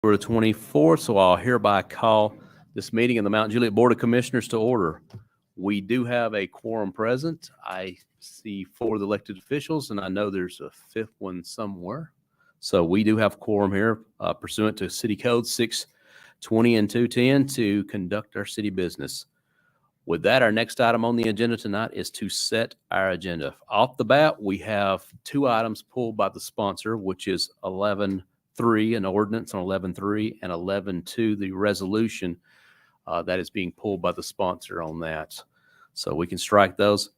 For the 24th, so I'll hereby call this meeting of the Mount Juliet Board of Commissioners to order. We do have a quorum present. I see 4 of the elected officials, and I know there's a 5th one somewhere. So we do have quorum here pursuant to City Code 620 and 210 to conduct our city business. With that, our next item on the agenda tonight is to set our agenda. Off the bat, we have 2 items pulled by the sponsor, which is 11.3, an ordinance on 11.3, and 11.2, the resolution that is being pulled by the sponsor on that. So we can strike those.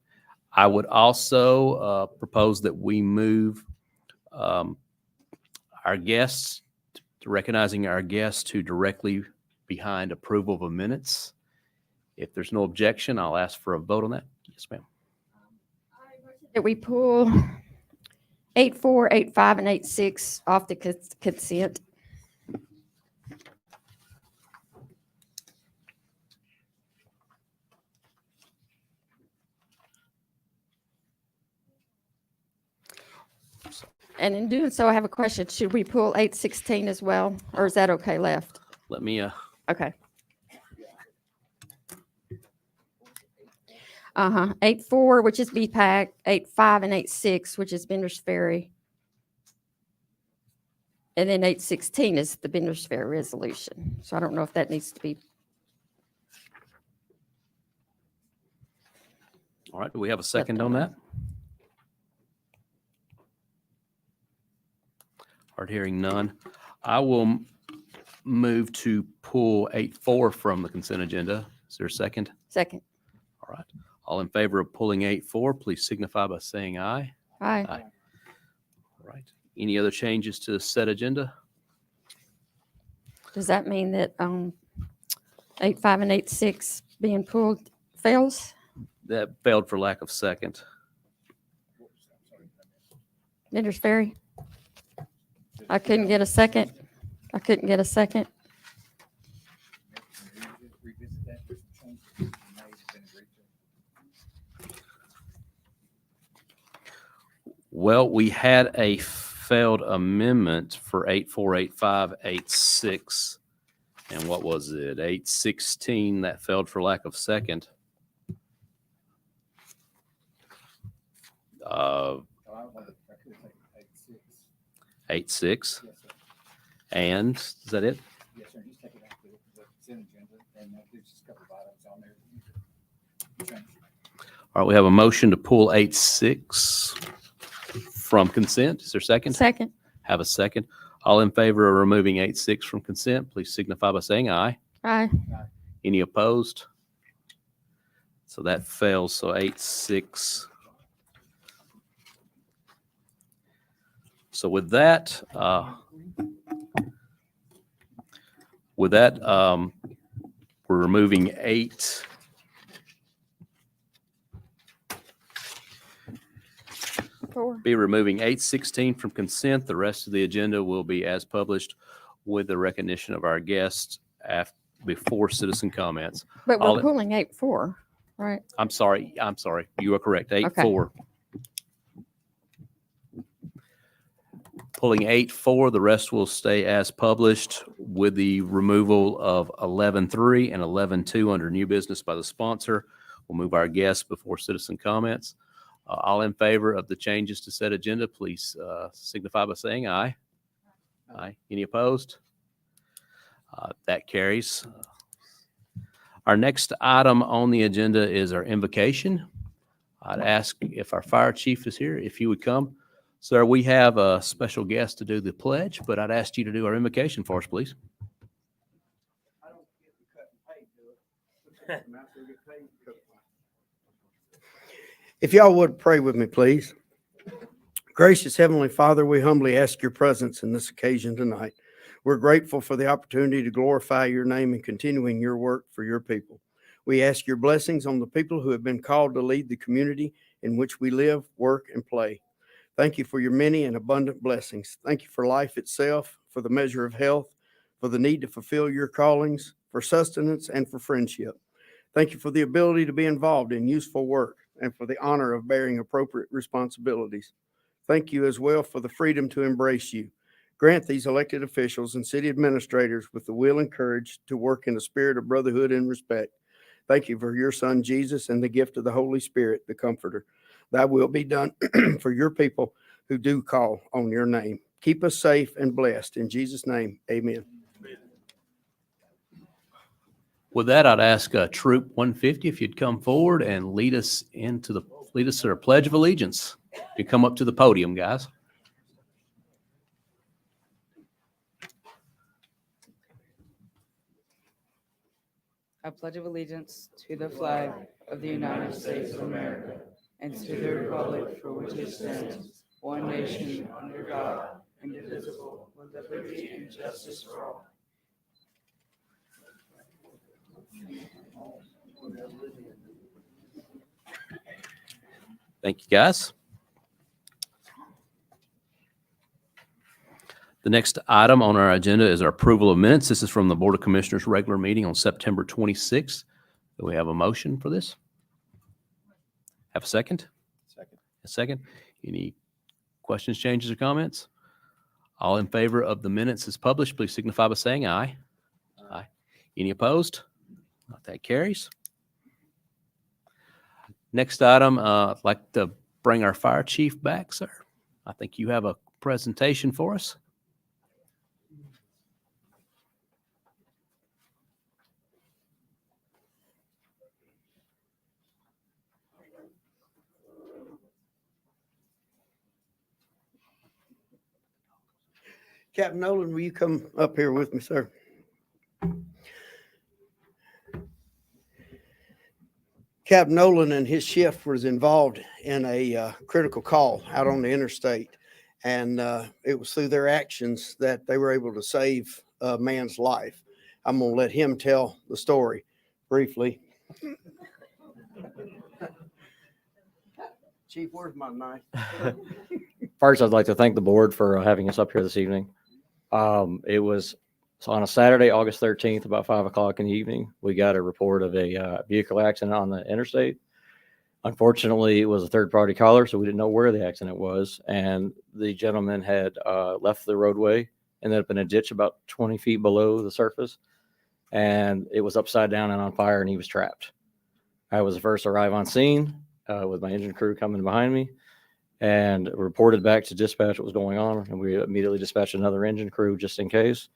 I would also propose that we move our guests, to recognizing our guests, to directly behind approval of minutes. If there's no objection, I'll ask for a vote on that. Yes, ma'am. That we pull 8.4, 8.5, and 8.6 off the consent. And in doing so, I have a question. Should we pull 8.16 as well, or is that okay left? Let me. Okay. 8.4, which is BPAC, 8.5 and 8.6, which is Bender's Ferry. And then 8.16 is the Bender's Ferry resolution. So I don't know if that needs to be. All right. Do we have a second on that? Hard hearing none. I will move to pull 8.4 from the consent agenda. Is there a second? Second. All right. All in favor of pulling 8.4, please signify by saying aye. Aye. Aye. All right. Any other changes to the set agenda? Does that mean that 8.5 and 8.6 being pulled fails? That failed for lack of second. Bender's Ferry? I couldn't get a second. Well, we had a failed amendment for 8.4, 8.5, 8.6. And what was it? 8.16 that failed for lack of second. 8.6. Yes, And is that it? yes, sir. Just take it out to the consent agenda, and there's just a couple of items on there. All right, we have a motion to pull 8.6 from consent. Is there a second? Second. Have a second. All in favor of removing 8.6 from consent, please signify by saying aye. Aye. Any opposed? So that fails. So 8.6. So with that, we're removing 8. Be removing 8.16 from consent. The rest of the agenda will be as published with the recognition of our guests before citizen comments. But we're pulling 8.4, right? I'm sorry. You are correct. 8.4. Okay. Pulling 8.4, the rest will stay as published with the removal of 11.3 and 11.2 under new business by the sponsor. We'll move our guests before citizen comments. All in favor of the changes to said agenda, please signify by saying aye. Aye. Any opposed? That carries. Our next item on the agenda is our invocation. I'd ask if our fire chief is here, if you would come. Sir, we have a special guest to do the pledge, but I'd ask you to do our invocation for us, please. I don't get to cut and pay, do it. If y'all would pray with me, please. Gracious Heavenly Father, we humbly ask your presence in this occasion tonight. We're grateful for the opportunity to glorify your name and continuing your work for your people. We ask your blessings on the people who have been called to lead the community in which we live, work, and play. Thank you for your many and abundant blessings. Thank you for life itself, for the measure of health, for the need to fulfill your callings, for sustenance, and for friendship. Thank you for the ability to be involved in useful work and for the honor of bearing appropriate responsibilities. Thank you as well for the freedom to embrace you. Grant these elected officials and city administrators with the will and courage to work in a spirit of brotherhood and respect. Thank you for your son, Jesus, and the gift of the Holy Spirit, the Comforter. Thy will be done for your people who do call on your name. Keep us safe and blessed. In Jesus' name, amen. With that, I'd ask Troop 150 if you'd come forward and lead us to our Pledge of Allegiance. You come up to the podium, guys. I pledge allegiance to the flag of the United States of America and to the republic for which it stands, one nation under God, indivisible, with liberty and justice for all. Thank you, guys. The next item on our agenda is our approval of minutes. This is from the Board of Commissioners' regular meeting on September 26th. Do we have a motion for this? Have a second? Second. A second. Any questions, changes, or comments? All in favor of the minutes as published, please signify by saying aye. Aye. Any opposed? That carries. Next item, I'd like to bring our fire chief back, sir. I think you have a presentation for us. Captain Nolan, will you come up here with me, sir? Captain Nolan and his shift was involved in a critical call out on the interstate. And it was through their actions that they were able to save a man's life. I'm going to let him tell the story briefly. Chief, where's my knife? First, I'd like to thank the board for having us up here this evening. It was on a Saturday, August 13th, about 5 o'clock in the evening. We got a report of a vehicle accident on the interstate. Unfortunately, it was a third-party caller, so we didn't know where the accident was. And the gentleman had left the roadway, ended up in a ditch about 20 feet below the surface. And it was upside down and on fire, and he was trapped. I was the first to arrive on scene with my engine crew coming behind me, and reported back to dispatch what was going on. And we immediately dispatched another engine crew just in case.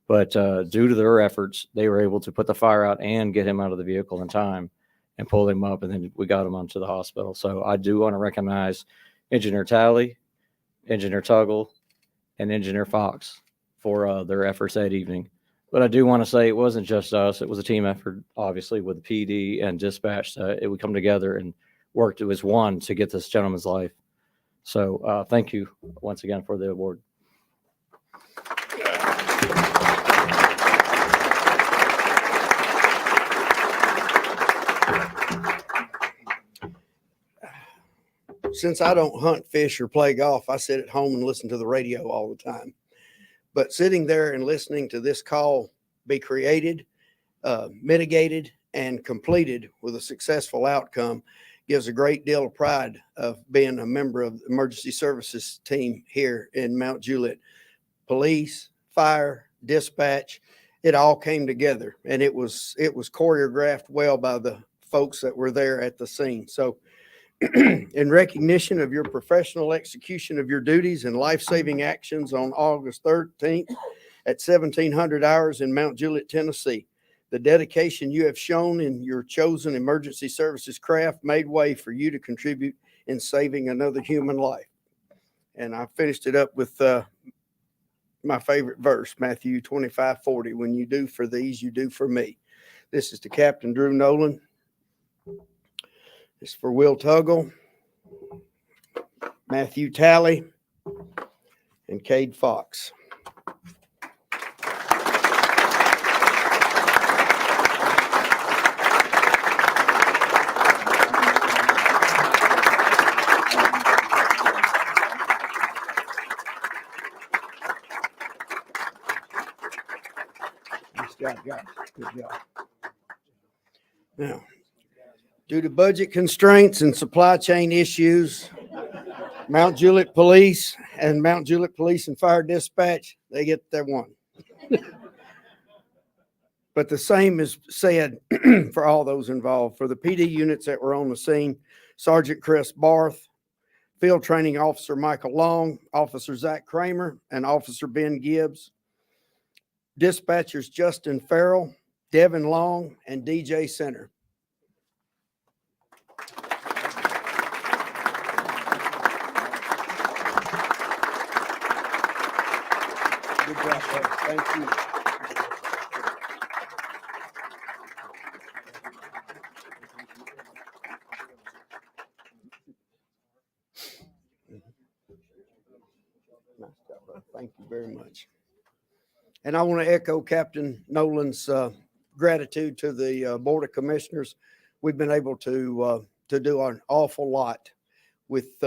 But due to their efforts, they were able to put the fire out and get him out of the vehicle in time and pull him up. And then we got him onto the hospital. So I do want to recognize Engineer Talley, Engineer Tuggle, and Engineer Fox for their efforts that evening. But I do want to say it wasn't just us. It was a team effort, obviously, with the PD and dispatch. It would come together and worked as one to get this gentleman's life. So thank you once again for the award. Since I don't hunt, fish, or play golf, I sit at home and listen to the radio all the time. But sitting there and listening to this call be created, mitigated, and completed with a successful outcome gives a great deal of pride of being a member of the emergency services team here in Mount Juliet. Police, fire, dispatch, it all came together, and it was choreographed well by the folks that were there at the scene. So in recognition of your professional execution of your duties and life-saving actions on August 13th at 1700 hours in Mount Juliet, Tennessee, the dedication you have shown in your chosen emergency services craft made way for you to contribute in saving another human life. And I finished it up with my favorite verse, Matthew 25:40. When you do for these, you do for me. This is to Captain Drew Nolan. It's for Will Tuggle, Matthew Talley, and Cade Fox. Good job. Now, due to budget constraints and supply chain issues, Mount Juliet Police and Mount Juliet Police and Fire Dispatch, they get their one. But the same is said for all those involved. For the PD units that were on the scene, Sergeant Chris Barth, Field Training Officer Michael Long, Officer Zach Kramer, and Officer Ben Gibbs. Dispatchers Justin Farrell, Devin Long, and DJ Center. Good job, brother. Thank you. Nice job, brother. Thank you very much. And I want to echo Captain Nolan's gratitude to the Board of Commissioners. We've been able to do an awful lot with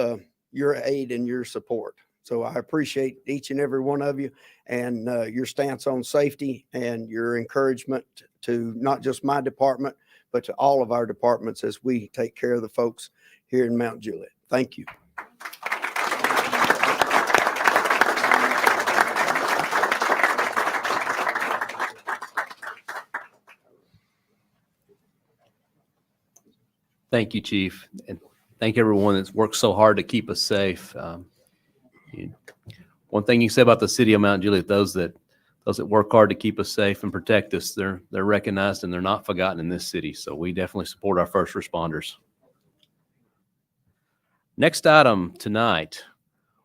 your aid and your support. So I appreciate each and every one of you and your stance on safety and your encouragement to not just my department, but to all of our departments as we take care of the folks here in Mount Juliet. Thank you. Thank you, Chief, and thank everyone that's worked so hard to keep us safe. One thing you say about the city of Mount Juliet, those that work hard to keep us safe and protect us, they're recognized and they're not forgotten in this city. So we definitely support our first responders. Next item tonight,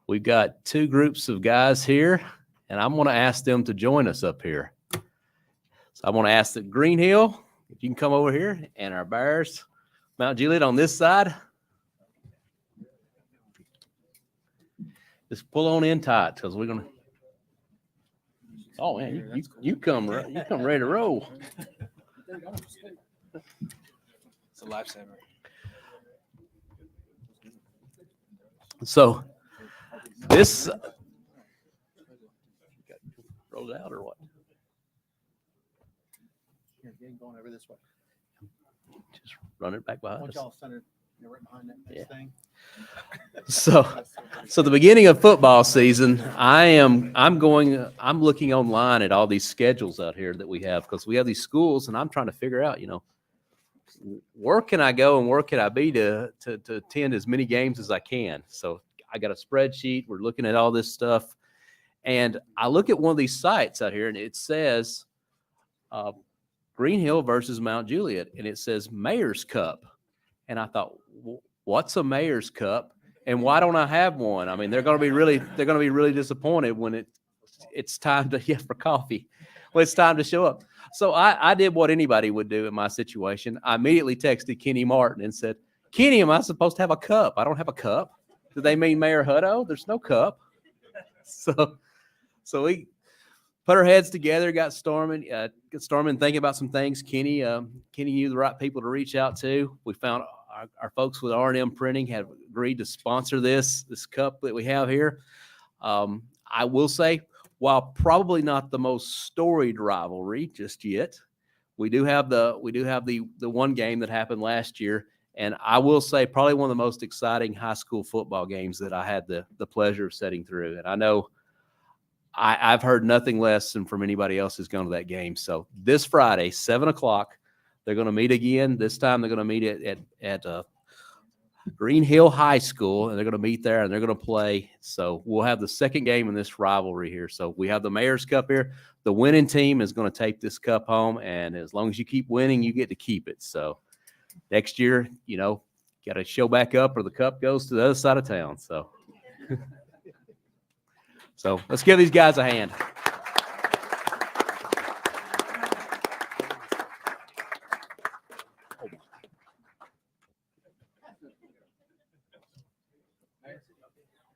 we've got two groups of guys here, and I'm going to ask them to join us up here. So I want to ask the Green Hill, if you can come over here, and our Bears, Mount Juliet on this side. Just pull on in tight because we're gonna. Oh man, you come ready to roll. It's a lifesaver. So this rolled out or what? Here, going over this way. Just run it back behind Once us. y'all centered, right behind that Yeah. thing. So the beginning of football season, I'm looking online at all these schedules out here that we have because we have these schools and I'm trying to figure out, where can I go and where can I be to attend as many games as I can. So I got a spreadsheet. We're looking at all this stuff. And I look at one of these sites out here and it says Green Hill versus Mount Juliet. And it says Mayor's Cup. And I thought, what's a Mayor's Cup? And why don't I have one? I mean, they're going to be really disappointed when it's time to for coffee. Well, it's time to show up. So I did what anybody would do in my situation. I immediately texted Kenny Martin and said, Kenny, am I supposed to have a cup? I don't have a cup. Do they mean Mayor Hutto? There's no cup. So we put our heads together, got storming thinking about some things. Kenny knew the right people to reach out to. We found our folks with R&M Printing have agreed to sponsor this cup that we have here. I will say, while probably not the most storied rivalry just yet, we do have the one game that happened last year, and I will say probably one of the most exciting high school football games that I had the pleasure of sitting through. And I know I've heard nothing less than from anybody else who's gone to that game. So this Friday, 7:00, they're going to meet again. This time they're going to meet at Green Hill High School, and they're going to meet there and they're going to play. So we'll have the second game in this rivalry here. So we have the Mayor's Cup here. The winning team is going to take this cup home, and as long as you keep winning, you get to keep it. So next year, got to show back up or the cup goes to the other side of town. So, so let's give these guys a hand.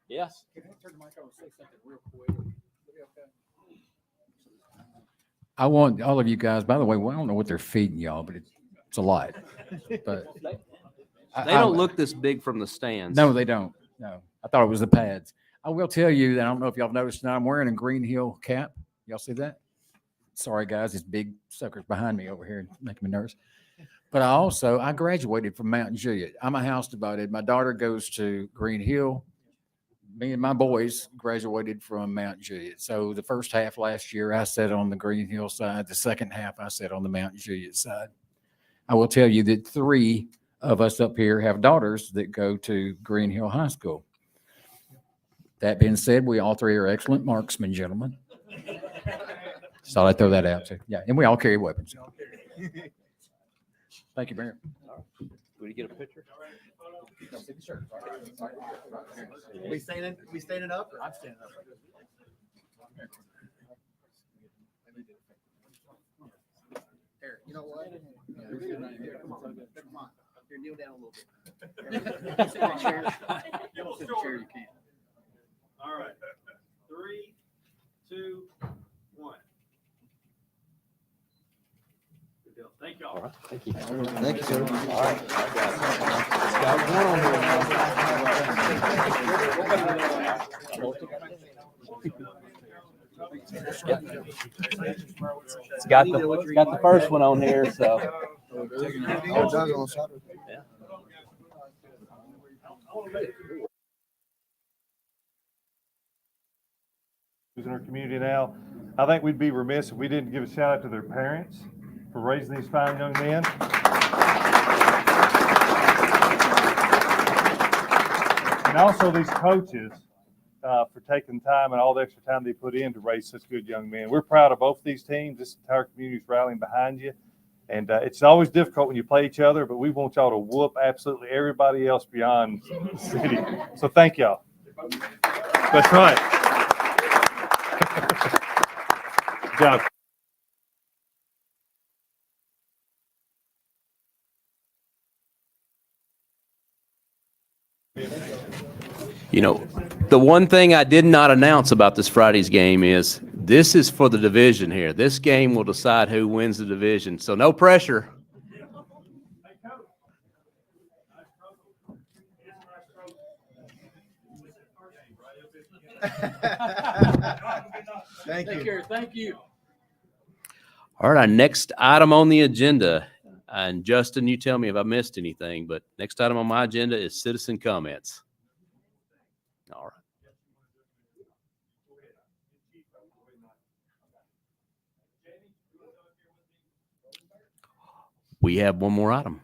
Yes. I want all of you guys, by the way, I don't know what they're feeding y'all, but it's a lot. But They don't look this big from the stands. No, they don't. No, I thought it was the pads. I will tell you that I don't know if y'all noticed now I'm wearing a Green Hill cap. Y'all see that? Sorry, guys. This big sucker's behind me over here making me nervous. But I graduated from Mount Juliet. I'm a house divided. My daughter goes to Green Hill. me and my boys graduated from Mount Juliet. So the first half last year, I sat on the Green Hill side. The second half, I sat on the Mount Juliet side. I will tell you that 3 of us up here have daughters that go to Green Hill High School. That being said, we all 3 are excellent marksmen, gentlemen. So I throw that out too. Yeah, and we all carry weapons. Thank you, Mayor. Will you get a picture? We standing up? Or I'm standing up. Here, you know what? Come on. Here, kneel down a little bit. Sit in a chair. Sit in a chair, you can. All right. 3, 2, 1. Good deal. Thank y'all. All right, thank you. Thank you, sir. All right. It's got the first one on here, so. Who's in our community now. I think we'd be remiss if we didn't give a shout out to their parents for raising these fine young men. And also these coaches for taking time and all the extra time they put in to raise such good young men. We're proud of both these teams. This entire community is rallying behind you. And it's always difficult when you play each other, but we want y'all to whoop absolutely everybody else beyond the city. So thank y'all. That's right. Good job. You know, the one thing I did not announce about this Friday's game is this is for the division here. This game will decide who wins the division. So no pressure. Thank you. Thank you. All right, our next item on the agenda, and Justin, you tell me if I missed anything, but next item on my agenda is citizen comments. All right. We have one more item.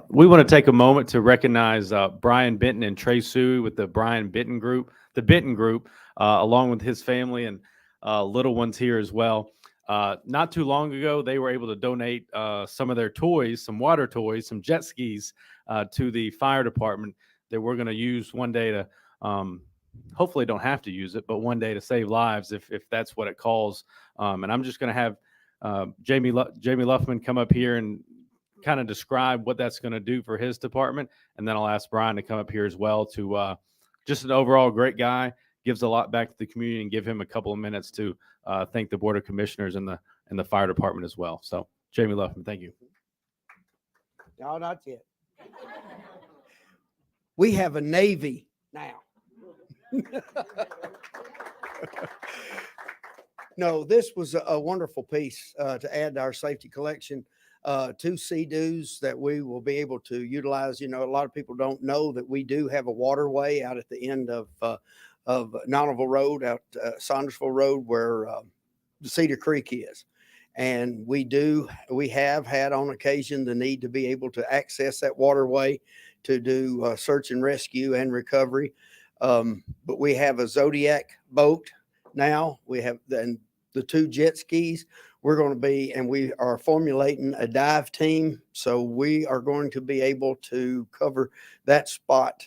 We want to take a moment to recognize Brian Benton and Trey Sui with the Benton Group, along with his family and little ones here as well. Not too long ago, they were able to donate some of their toys, some water toys, some jet skis to the fire department that we're going to use one day to hopefully don't have to use it, but one day to save lives if that's what it calls. And I'm just going to have Jamie Luffman come up here and kind of describe what that's going to do for his department. And then I'll ask Brian to come up here as well to just an overall great guy, gives a lot back to the community, and give him a couple of minutes to thank the Board of Commissioners and the fire department as well. So Jamie Luffman, thank you. No, not yet. We have a Navy now. No, this was a wonderful piece to add to our safety collection. 2 sea-doos that we will be able to utilize. You know, a lot of people don't know that we do have a waterway out at the end of Nounaville Road, out Saundersville Road, where the Cedar Creek is. And we have had on occasion the need to be able to access that waterway to do search and rescue and recovery. But we have a Zodiac boat now. We have the 2 jet skis. We're going to be, and we are formulating a dive team. So we are going to be able to cover that spot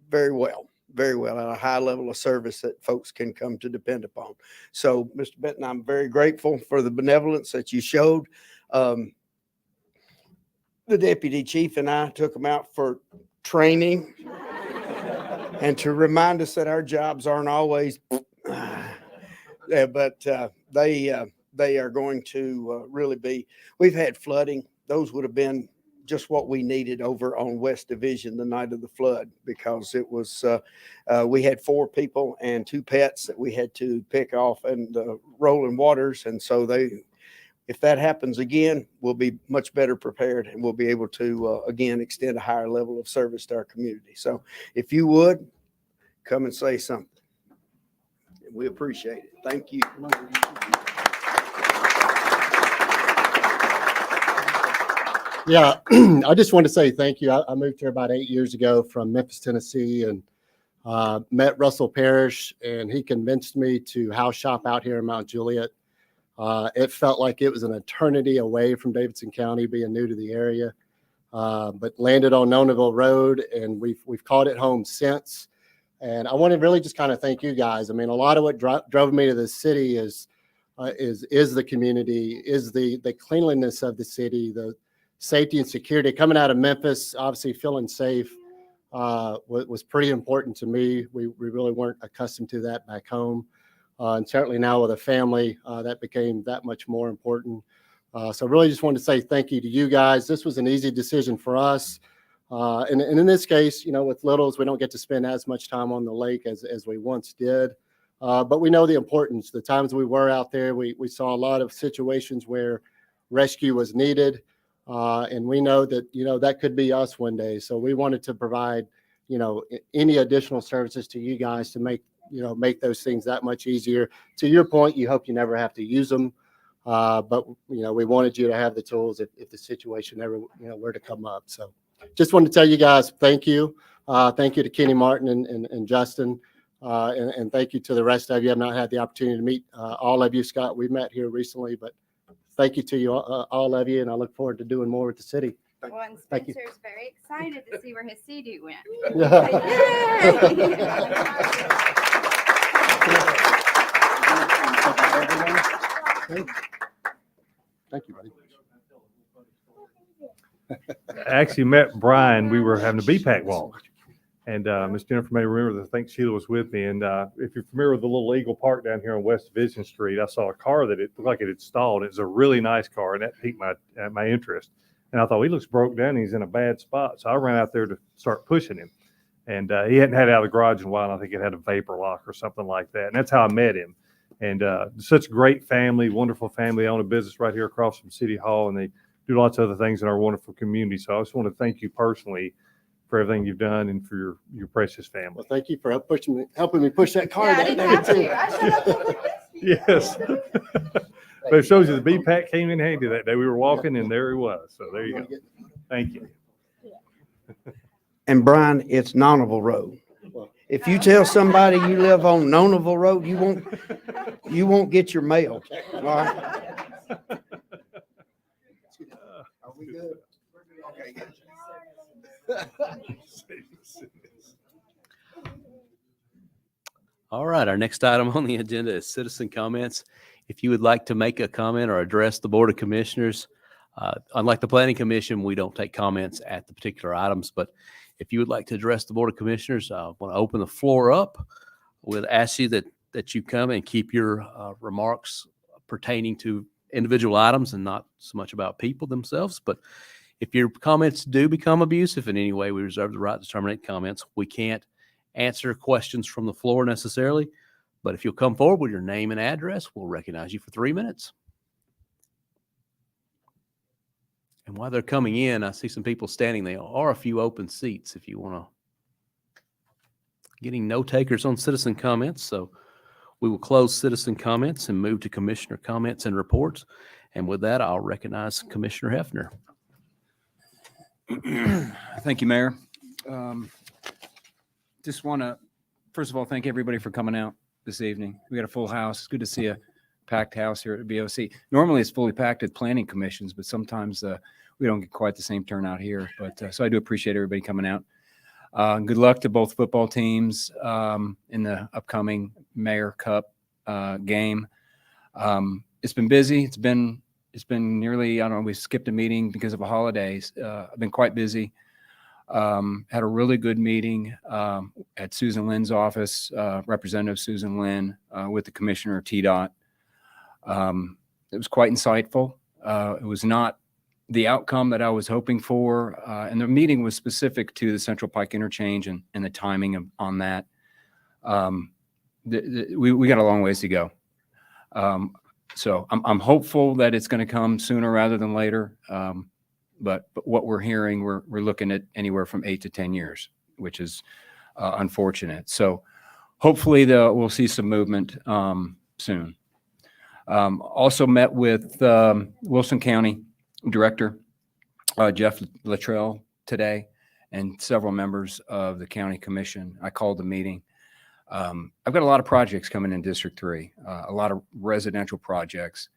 very well at a high level of service that folks can come to depend upon. So, Mr. Benton, I'm very grateful for the benevolence that you showed. The deputy chief and I took them out for training and to remind us that our jobs aren't always, but they are going to really be. We've had flooding. Those would have been just what we needed over on West Division the night of the flood, because it was, we had 4 people and 2 pets that we had to pick off and rolling waters. And so if that happens again, we'll be much better prepared, and we'll be able to, again, extend a higher level of service to our community. So if you would, come and say something. We appreciate it. Thank you. Yeah, I just want to say thank you. I moved here about 8 years ago from Memphis, Tennessee, and met Russell Parrish, and he convinced me to house shop out here in Mount Juliet. It felt like it was an eternity away from Davidson County, being new to the area, but landed on Nonaville Road, and we've called it home since. And I want to really just kind of thank you guys. I mean, a lot of what drove me to this city is the community, is the cleanliness of the city, the safety and security. Coming out of Memphis, obviously feeling safe was pretty important to me. We really weren't accustomed to that back home. And certainly now with a family, that became that much more important. So really just wanted to say thank you to you guys. This was an easy decision for us. And in this case, you know, with littles, we don't get to spend as much time on the lake as we once did. But we know the importance. The times we were out there, we saw a lot of situations where rescue was needed. And we know that, you know, that could be us one day. So we wanted to provide, you know, any additional services to you guys to make those things that much easier. To your point, you hope you never have to use them. But, you know, we wanted you to have the tools if the situation ever, you know, were to come up. So just wanted to tell you guys, thank you. Thank you to Kenny Martin and Justin. And thank you to the rest of you. I've not had the opportunity to meet all of you, Scott. We met here recently, but thank you to you, all of you, and I look forward to doing more with the city. Well, and Thank you. Spencer's very excited to see where his CD went. Thank you, buddy. I actually met Brian. We were having a BPAC walk. And Miss Jennifer may remember that. I think Sheila was with me. And if you're familiar with the little Eagle Park down here on West Division Street, I saw a car that it looked like it had stalled. It's a really nice car, and that piqued my interest. And I thought, he looks broke down. And he's in a bad spot. So I ran out there to start pushing him. And he hadn't had it out of the garage in a while. I think it had a vapor lock or something like that. And that's how I met him. And such a great family, wonderful family. They own a business right here across from City Hall, and they do lots of other things in our wonderful community. So I just want to thank you personally for everything you've done and for your precious family. Well, thank you for helping me push that car Yeah, I down didn't there have too. to. I showed up over this. Yes. But it shows you the BPAC came in handy that day. We were walking and there he was. So there you go. Thank you. And Brian, it's Nonaville Road. If you tell somebody you live on Nonaville Road, you won't get your mail. All right. Are we good? Okay, good. All right, our next item on the agenda is citizen comments. If you would like to make a comment or address the Board of Commissioners, unlike the Planning Commission, we don't take comments at the particular items, but if you would like to address the Board of Commissioners, I want to open the floor up. We'd ask you that you come and keep your remarks pertaining to individual items and not so much about people themselves. But if your comments do become abusive in any way, we reserve the right to terminate comments. We can't answer questions from the floor necessarily, but if you'll come forward with your name and address, we'll recognize you for 3 minutes. And while they're coming in, I see some people standing. There are a few open seats if you want to. Getting no takers on citizen comments, so we will close citizen comments and move to commissioner comments and reports. And with that, I'll recognize Commissioner Hefner. Thank you, Mayor. Just want to, first of all, thank everybody for coming out this evening. We got a full house. It's good to see a packed house here at BOC. Normally it's fully packed at planning commissions, but sometimes we don't get quite the same turnout here. But so I do appreciate everybody coming out. Good luck to both football teams in the upcoming Mayor Cup game. It's been busy. It's been nearly, I don't know, we skipped a meeting because of the holidays. I've been quite busy. Had a really good meeting at Susan Lynn's office, Representative Susan Lynn with the Commissioner of TDOT. It was quite insightful. It was not the outcome that I was hoping for, and the meeting was specific to the Central Pike interchange and the timing on that. We got a long ways to go. So I'm hopeful that it's going to come sooner rather than later. But what we're hearing, we're looking at anywhere from 8 to 10 years, which is unfortunate. So hopefully we'll see some movement soon. Also met with Wilson County Director Jeff Luttrell today and several members of the county commission. I called the meeting. I've got a lot of projects coming in District 3, a lot of residential projects.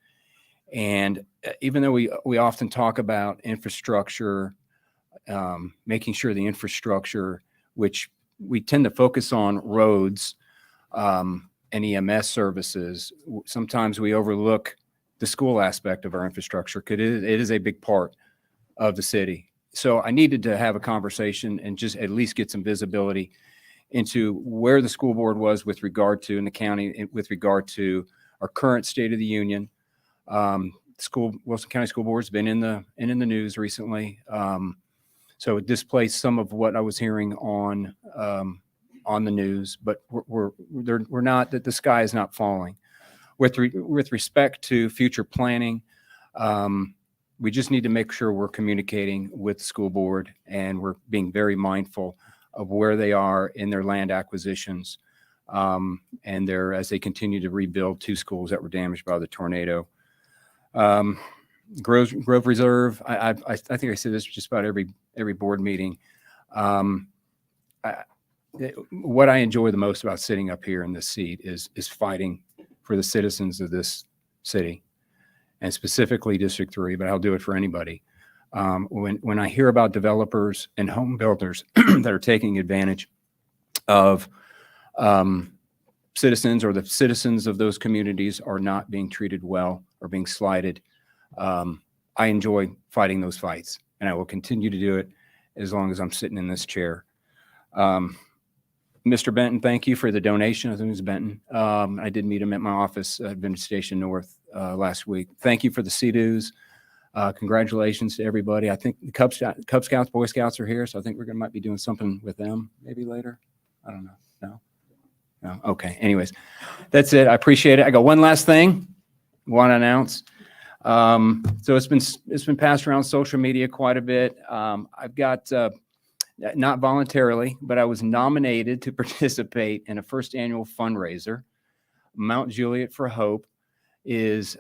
And even though we often talk about infrastructure, making sure the infrastructure, which we tend to focus on roads and EMS services, sometimes we overlook the school aspect of our infrastructure because it is a big part of the city. So I needed to have a conversation and just at least get some visibility into where the school board was with regard to, in the county, with regard to our current state of the union. Wilson County School Board's been in the news recently. So it displaced some of what I was hearing on the news, but we're not, that the sky is not falling. With respect to future planning, we just need to make sure we're communicating with the school board and we're being very mindful of where they are in their land acquisitions and as they continue to rebuild 2 schools that were damaged by the tornado. Grove Reserve, I think I say this just about every board meeting. What I enjoy the most about sitting up here in this seat is fighting for the citizens of this city, and specifically District 3, but I'll do it for anybody. When I hear about developers and home builders that are taking advantage of citizens, or the citizens of those communities are not being treated well or being slighted, I enjoy fighting those fights, and I will continue to do it as long as I'm sitting in this chair. Mr. Benton, thank you for the donation. I think it was Benton. I did meet him at my office at Benton Station North last week. Thank you for the CDUs. Congratulations to everybody. I think the Cub Scouts, Boy Scouts are here, so I think might be doing something with them maybe later. I don't know. No? Okay. Anyways, that's it. I appreciate it. I got one last thing I want to announce. So it's been passed around social media quite a bit. I've got not voluntarily, but I was nominated to participate in a first annual fundraiser. Mount Juliet for Hope is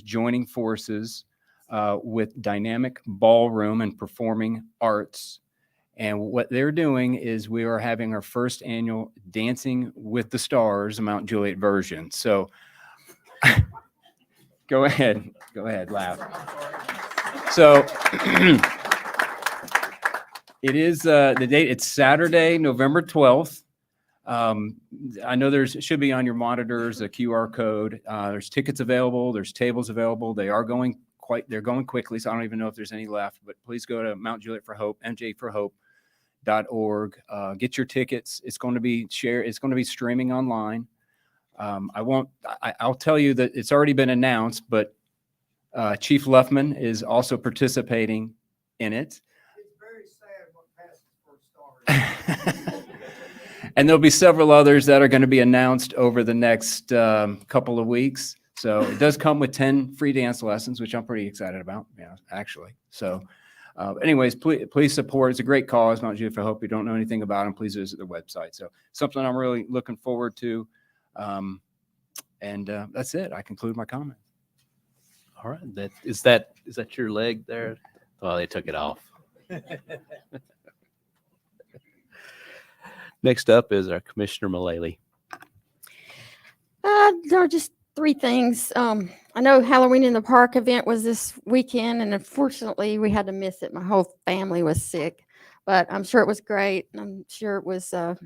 joining forces with Dynamic Ballroom and Performing Arts. And what they're doing is we are having our first annual Dancing with the Stars Mount Juliet version. So go ahead, laugh. So it is the date. It's Saturday, November 12th. I know it should be on your monitors, a QR code. There's tickets available. There's tables available. They're going quickly, so I don't even know if there's any left, but please go to Mount Juliet for Hope, mjforhope.org. Get your tickets. It's going to be shared. It's going to be streaming online. I'll tell you that it's already been announced, but Chief Luffman is also participating in it. It's very sad what passes for stars. And there'll be several others that are going to be announced over the next couple of weeks. So it does come with 10 free dance lessons, which I'm pretty excited about, actually. So anyways, please support. It's a great cause, Mount Juliet for Hope. If you don't know anything about them, please visit their website. So something I'm really looking forward to. And that's it. I conclude my comment. All right. Is that your leg there? Oh, they took it off. Next up is our Commissioner Mullally. There are just 3 things. I know Halloween in the Park event was this weekend, and unfortunately we had to miss it. My whole family was sick, but I'm sure it was great. I'm sure it was a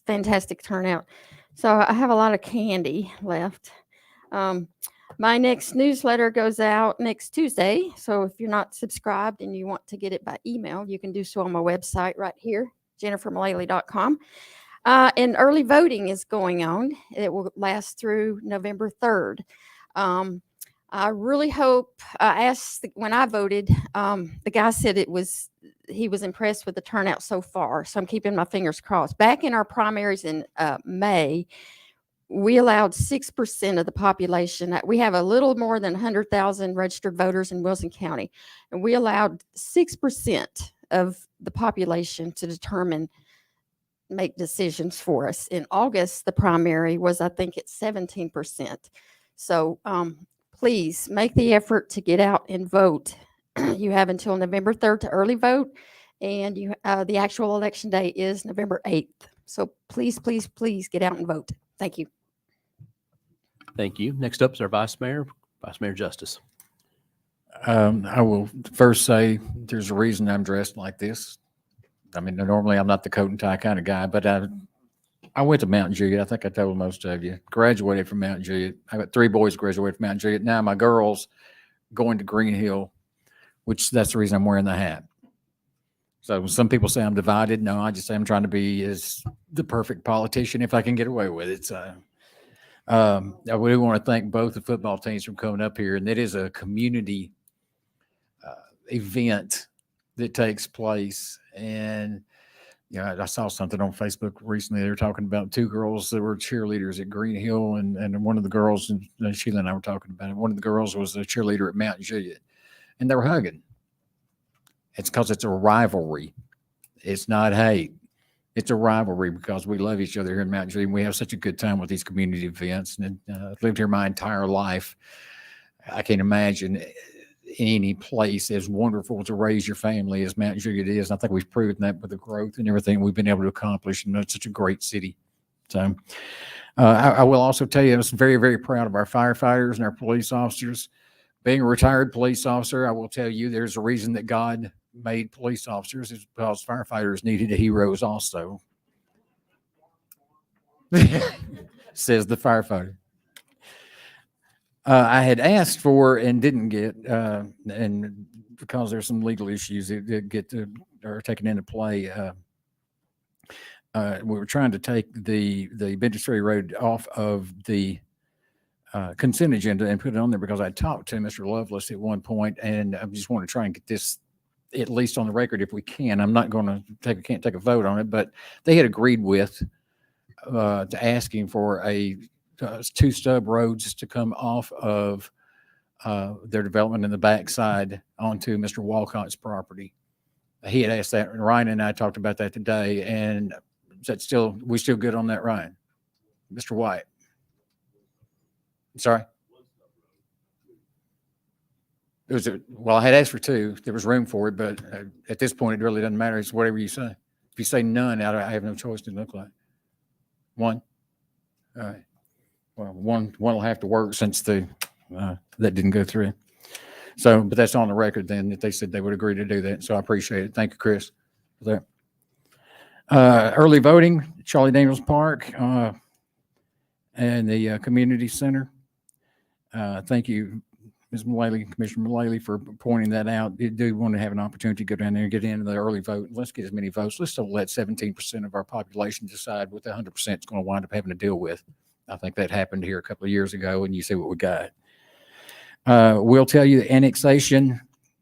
fantastic turnout. So I have a lot of candy left. My next newsletter goes out next Tuesday. So if you're not subscribed and you want to get it by email, you can do so on my website right here, jennifermullally.com. And early voting is going on. It will last through November 3rd. I really hope, I asked when I voted, the guy said he was impressed with the turnout so far. So I'm keeping my fingers crossed. Back in our primaries in May, we allowed 6% of the population. We have a little more than 100,000 registered voters in Wilson County, and we allowed 6% of the population to determine make decisions for us. In August, the primary was, I think it's 17%. So please make the effort to get out and vote. You have until November 3rd to early vote, and the actual election day is November 8th. So please, please, please get out and vote. Thank you. Thank you. Next up is our Vice Mayor Justice. I will first say there's a reason I'm dressed like this. I mean, normally I'm not the coat and tie kind of guy, but I went to Mount Juliet. I think I told most of you. Graduated from Mount Juliet. I got 3 boys graduated from Mount Juliet. Now my girls going to Green Hill, which that's the reason I'm wearing the hat. So some people say I'm divided. No, I just say I'm trying to be as the perfect politician if I can get away with it. So I really want to thank both the football teams for coming up here, and it is a community event that takes place. And I saw something on Facebook recently. They were talking about 2 girls that were cheerleaders at Green Hill, and one of the girls, and Sheila and I were talking about it. One of the girls was a cheerleader at Mount Juliet, and they were hugging. It's because it's a rivalry. It's not hate. It's a rivalry because we love each other here in Mount Juliet. We have such a good time with these community events. And I've lived here my entire life. I can't imagine any place as wonderful to raise your family as Mount Juliet is. And I think we've proven that with the growth and everything we've been able to accomplish. And it's such a great city. So I will also tell you, I was very, very proud of our firefighters and our police officers. Being a retired police officer, I will tell you there's a reason that God made police officers, is because firefighters needed heroes also. Says the firefighter. I had asked for and didn't get, and because there's some legal issues that did get to, or taken into play, we were trying to take the Benton Ferry Road off of the consent agenda and put it on there because I talked to Mr. Lovelace at one point, and I just want to try and get this at least on the record if we can. I'm not going to can't take a vote on it, but they had agreed with to asking for 2 stub roads to come off of their development in the backside onto Mr. Walcott's property. He had asked that, and Ryan and I talked about that today. And is that we still good on that, Ryan? Mr. White? Sorry? I had asked for 2. There was room for it, but at this point, it really doesn't matter. It's whatever you say. If you say none, I have no choice to look like 1. All right. Well, one will have to work since that didn't go through. So, but that's on the record then that they said they would agree to do that. So I appreciate it. Thank you, Chris, for that. Early voting, Charlie Daniels Park and the community center. Thank you, Ms. Mullally, Commissioner Mullally, for pointing that out. You do want to have an opportunity to go down there and get into the early vote. Let's get as many votes. Let's don't let 17% of our population decide what the 100% is going to wind up having to deal with. I think that happened here a couple of years ago, and you see what we got. We'll tell you the annexation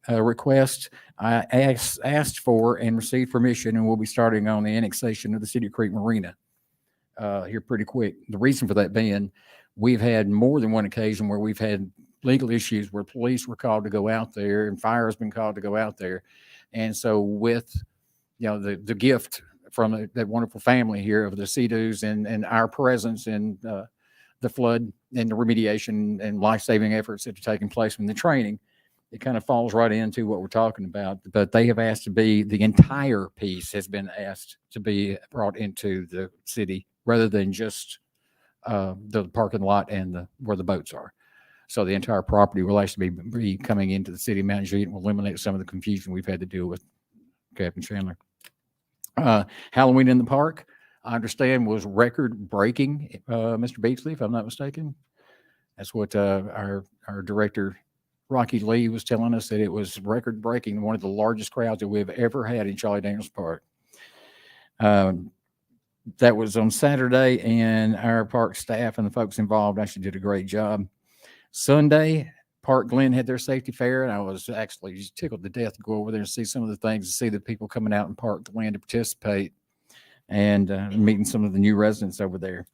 request. I asked for and received permission, and we'll be starting on the annexation of the City Creek Marina here pretty quick. The reason for that being, we've had more than one occasion where we've had legal issues where police were called to go out there and fire has been called to go out there. And so with, the gift from that wonderful family here of the Sea-Doos and our presence in the flood and the remediation and life-saving efforts that are taking place in the training, it kind of falls right into what we're talking about. But they have asked the entire piece has been asked to be brought into the city rather than just the parking lot and where the boats are. So the entire property will actually be coming into the city of Mount Juliet and will eliminate some of the confusion we've had to deal with, Captain Chandler. Halloween in the Park, I understand, was record-breaking, Mr. Beachleaf, if I'm not mistaken. That's what our director, Rocky Lee, was telling us, that it was record-breaking, one of the largest crowds that we've ever had in Charlie Daniels Park. That was on Saturday, and our park staff and the folks involved actually did a great job. Sunday, Park Glen had their safety fair, and I was actually just tickled to death to go over there and see some of the things, to see the people coming out in Park Glen to participate, and meeting some of the new residents over there.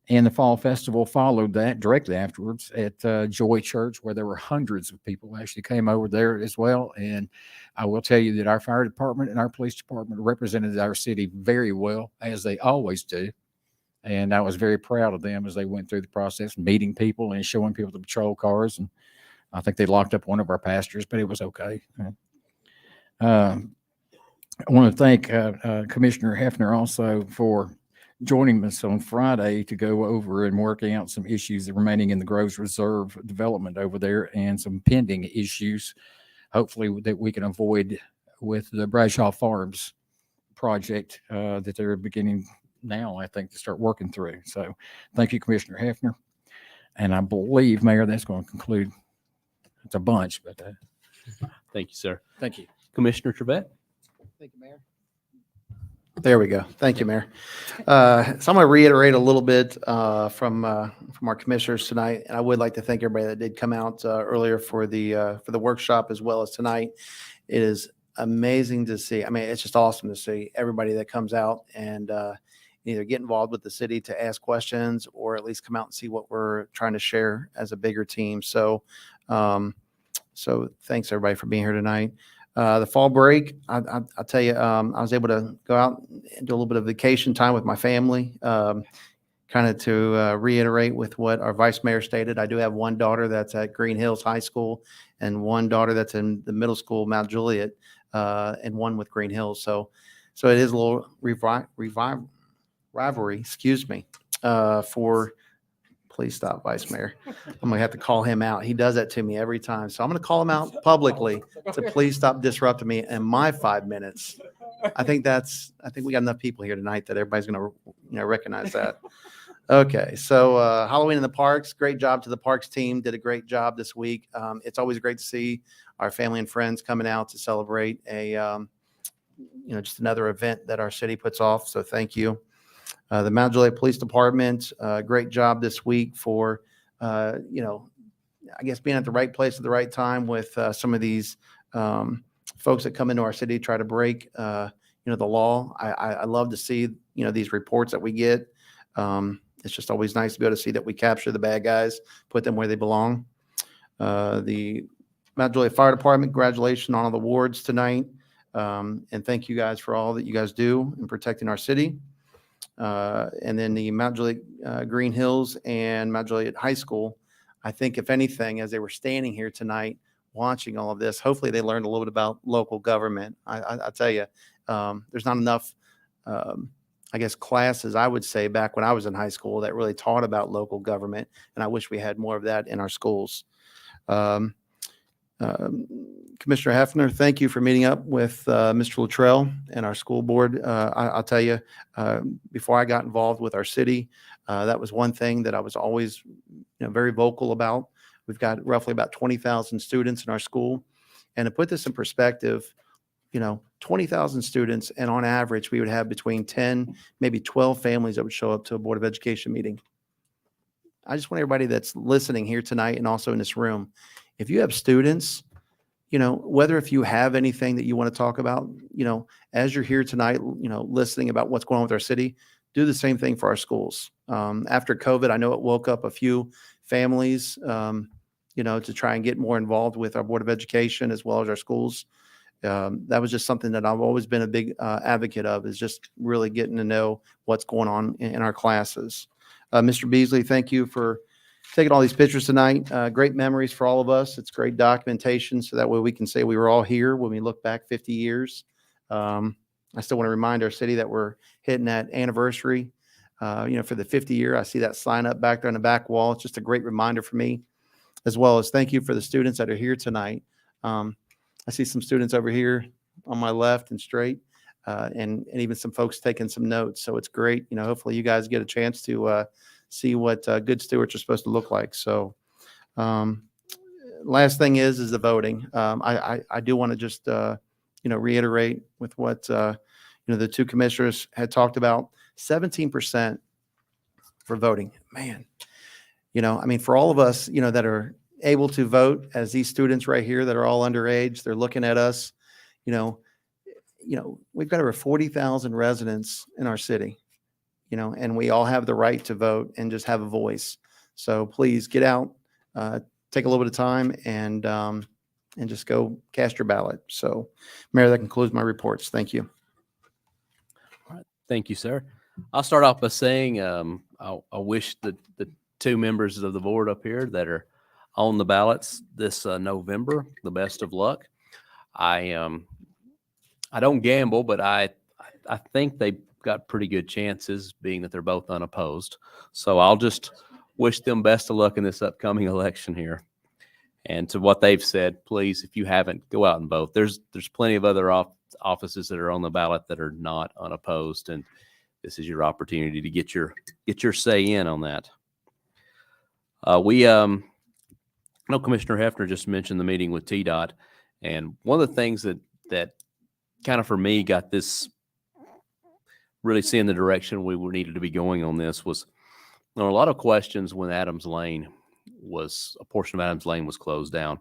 And the fall festival followed that directly afterwards at Joy Church, where there were hundreds of people actually came over there as well. And I will tell you that our fire department and our police department represented our city very well, as they always do. And I was very proud of them as they went through the process, meeting people and showing people the patrol cars. And I think they locked up one of our pastors, but it was okay. I want to thank Commissioner Hefner also for joining us on Friday to go over and working out some issues remaining in the Groves Reserve development over there and some pending issues, hopefully that we can avoid with the Bradshaw Farms project that they're beginning now, I think, to start working through. So thank you, Commissioner Hefner. And I believe, Mayor, that's going to conclude. It's a bunch, but Thank you, sir. thank you. Commissioner Trevette? Thank you, Mayor. There we go. Thank you, Mayor. So I'm going to reiterate a little bit from our commissioners tonight, and I would like to thank everybody that did come out earlier for the workshop as well as tonight. It is amazing to see. I mean, it's just awesome to see everybody that comes out and either get involved with the city to ask questions or at least come out and see what we're trying to share as a bigger team. So, so thanks everybody for being here tonight. The fall break, I'll tell you, I was able to go out and do a little bit of vacation time with my family. Kind of to reiterate with what our vice mayor stated, I do have one daughter that's at Green Hills High School and one daughter that's in the middle school, Mount Juliet, and one with Green Hills. So it is a little rivalry, excuse me, for. Please stop, Vice Mayor. I'm gonna have to call him out. He does that to me every time. So I'm gonna call him out publicly to please stop disrupting me in my 5 minutes. I think we got enough people here tonight that everybody's gonna, recognize that. Okay, so Halloween in the parks. Great job to the parks team. Did a great job this week. It's always great to see our family and friends coming out to celebrate just another event that our city puts off. So thank you. The Mount Juliet Police Department, great job this week for, I guess being at the right place at the right time with some of these folks that come into our city to try to break, the law. I love to see, these reports that we get. It's just always nice to be able to see that we capture the bad guys, put them where they belong. The Mount Juliet Fire Department, congratulations on all the awards tonight. And thank you guys for all that you guys do in protecting our city. And then the Mount Juliet Green Hills and Mount Juliet High School, I think if anything, as they were standing here tonight watching all of this, hopefully they learned a little bit about local government. I tell you, there's not enough, I guess, classes, I would say, back when I was in high school that really taught about local government. And I wish we had more of that in our schools. Commissioner Hefner, thank you for meeting up with Mr. Luttrell and our school board. I'll tell you, before I got involved with our city, that was one thing that I was always very vocal about. We've got roughly about 20,000 students in our school. And to put this in perspective, 20,000 students, and on average, we would have between 10, maybe 12 families that would show up to a Board of Education meeting. I just want everybody that's listening here tonight and also in this room, if you have students, whether if you have anything that you want to talk about, as you're here tonight, listening about what's going on with our city, do the same thing for our schools. After COVID, I know it woke up a few families, to try and get more involved with our Board of Education as well as our schools. That was just something that I've always been a big advocate of, is just really getting to know what's going on in our classes. Mr. Beasley, thank you for taking all these pictures tonight. Great memories for all of us. It's great documentation, so that way we can say we were all here when we look back 50 years. I still want to remind our city that we're hitting that anniversary, for the 50 year. I see that sign up back there on the back wall. It's just a great reminder for me, as well as thank you for the students that are here tonight. I see some students over here on my left and straight, and even some folks taking some notes. So it's great. Hopefully you guys get a chance to see what good stewards are supposed to look like. So last thing is the voting. I do want to just, reiterate with what, the two commissioners had talked about. 17% for voting. Man, for all of us, that are able to vote, as these students right here that are all underage, they're looking at us, we've got over 40,000 residents in our city. and we all have the right to vote and just have a voice. So please get out, take a little bit of time and just go cast your ballot. So Mayor, that concludes my reports. Thank you. Thank you, sir. I'll start off by saying I wish the two members of the board up here that are on the ballots this November the best of luck. I don't gamble, but I think they've got pretty good chances, being that they're both unopposed. So I'll just wish them best of luck in this upcoming election here. And to what they've said, please, if you haven't, go out and vote. There's plenty of other offices that are on the ballot that are not unopposed, and this is your opportunity to get your say in on that. I know Commissioner Hefner just mentioned the meeting with TDOT, and one of the things that kind of for me got this really seeing the direction we needed to be going on this was there were a lot of questions when a portion of Adams Lane was closed down,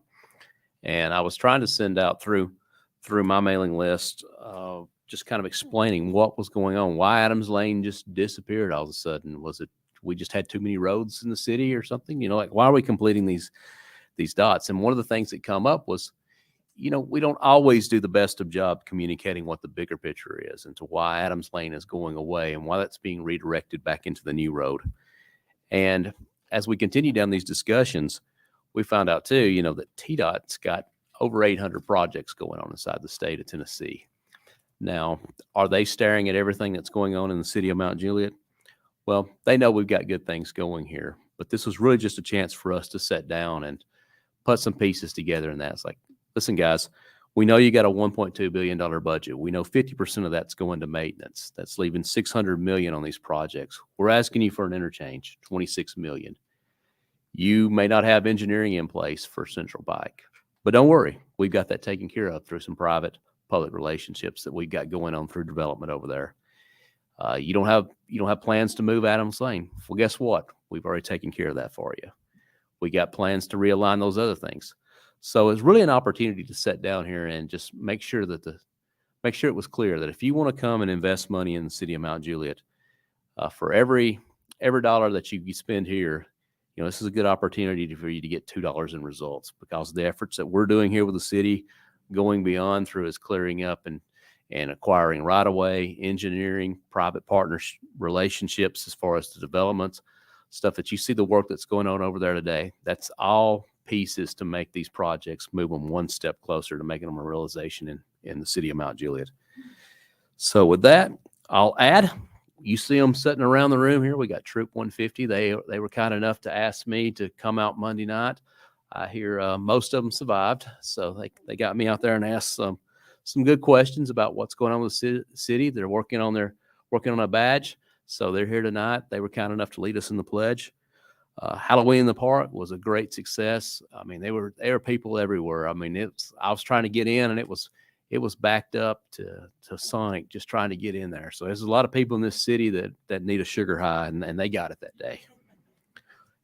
and I was trying to send out through my mailing list, just kind of explaining what was going on, why Adams Lane just disappeared all of a sudden. Was it we just had too many roads in the city or something? Like, why are we completing these dots? And one of the things that come up was, we don't always do the best of job communicating what the bigger picture is and to why Adams Lane is going away and why that's being redirected back into the new road. And as we continue down these discussions, we found out too, that TDOT's got over 800 projects going on inside the state of Tennessee. Now, are they staring at everything that's going on in the city of Mount Juliet? Well, they know we've got good things going here, but this was really just a chance for us to sit down and put some pieces together. And that's like, listen, guys, we know you got a $1.2 billion budget. We know 50% of that's going to maintenance. That's leaving $600 million on these projects. We're asking you for an interchange, $26 million. You may not have engineering in place for Central Pike, but don't worry. We've got that taken care of through some private public relationships that we've got going on through development over there. You don't have plans to move Adams Lane. Well, guess what? We've already taken care of that for you. We got plans to realign those other things. So it's really an opportunity to sit down here and just make sure it was clear that if you want to come and invest money in the city of Mount Juliet, for every dollar that you spend here, this is a good opportunity for you to get $2 in results, because the efforts that we're doing here with the city going beyond through is clearing up and acquiring right-of-way, engineering, private partners relationships as far as the developments, stuff that you see the work that's going on over there today. That's all pieces to make these projects move them one step closer to making them a realization in the city of Mount Juliet. So with that, I'll add, you see them sitting around the room here. We got Troop 150. They were kind enough to ask me to come out Monday night. I hear most of them survived, so they got me out there and asked some good questions about what's going on with the city. They're working on a badge, so they're here tonight. They were kind enough to lead us in the pledge. Halloween in the park was a great success. I mean, there were people everywhere. I mean, I was trying to get in, and it was backed up to Sonic just trying to get in there. So there's a lot of people in this city that need a sugar high, and they got it that day.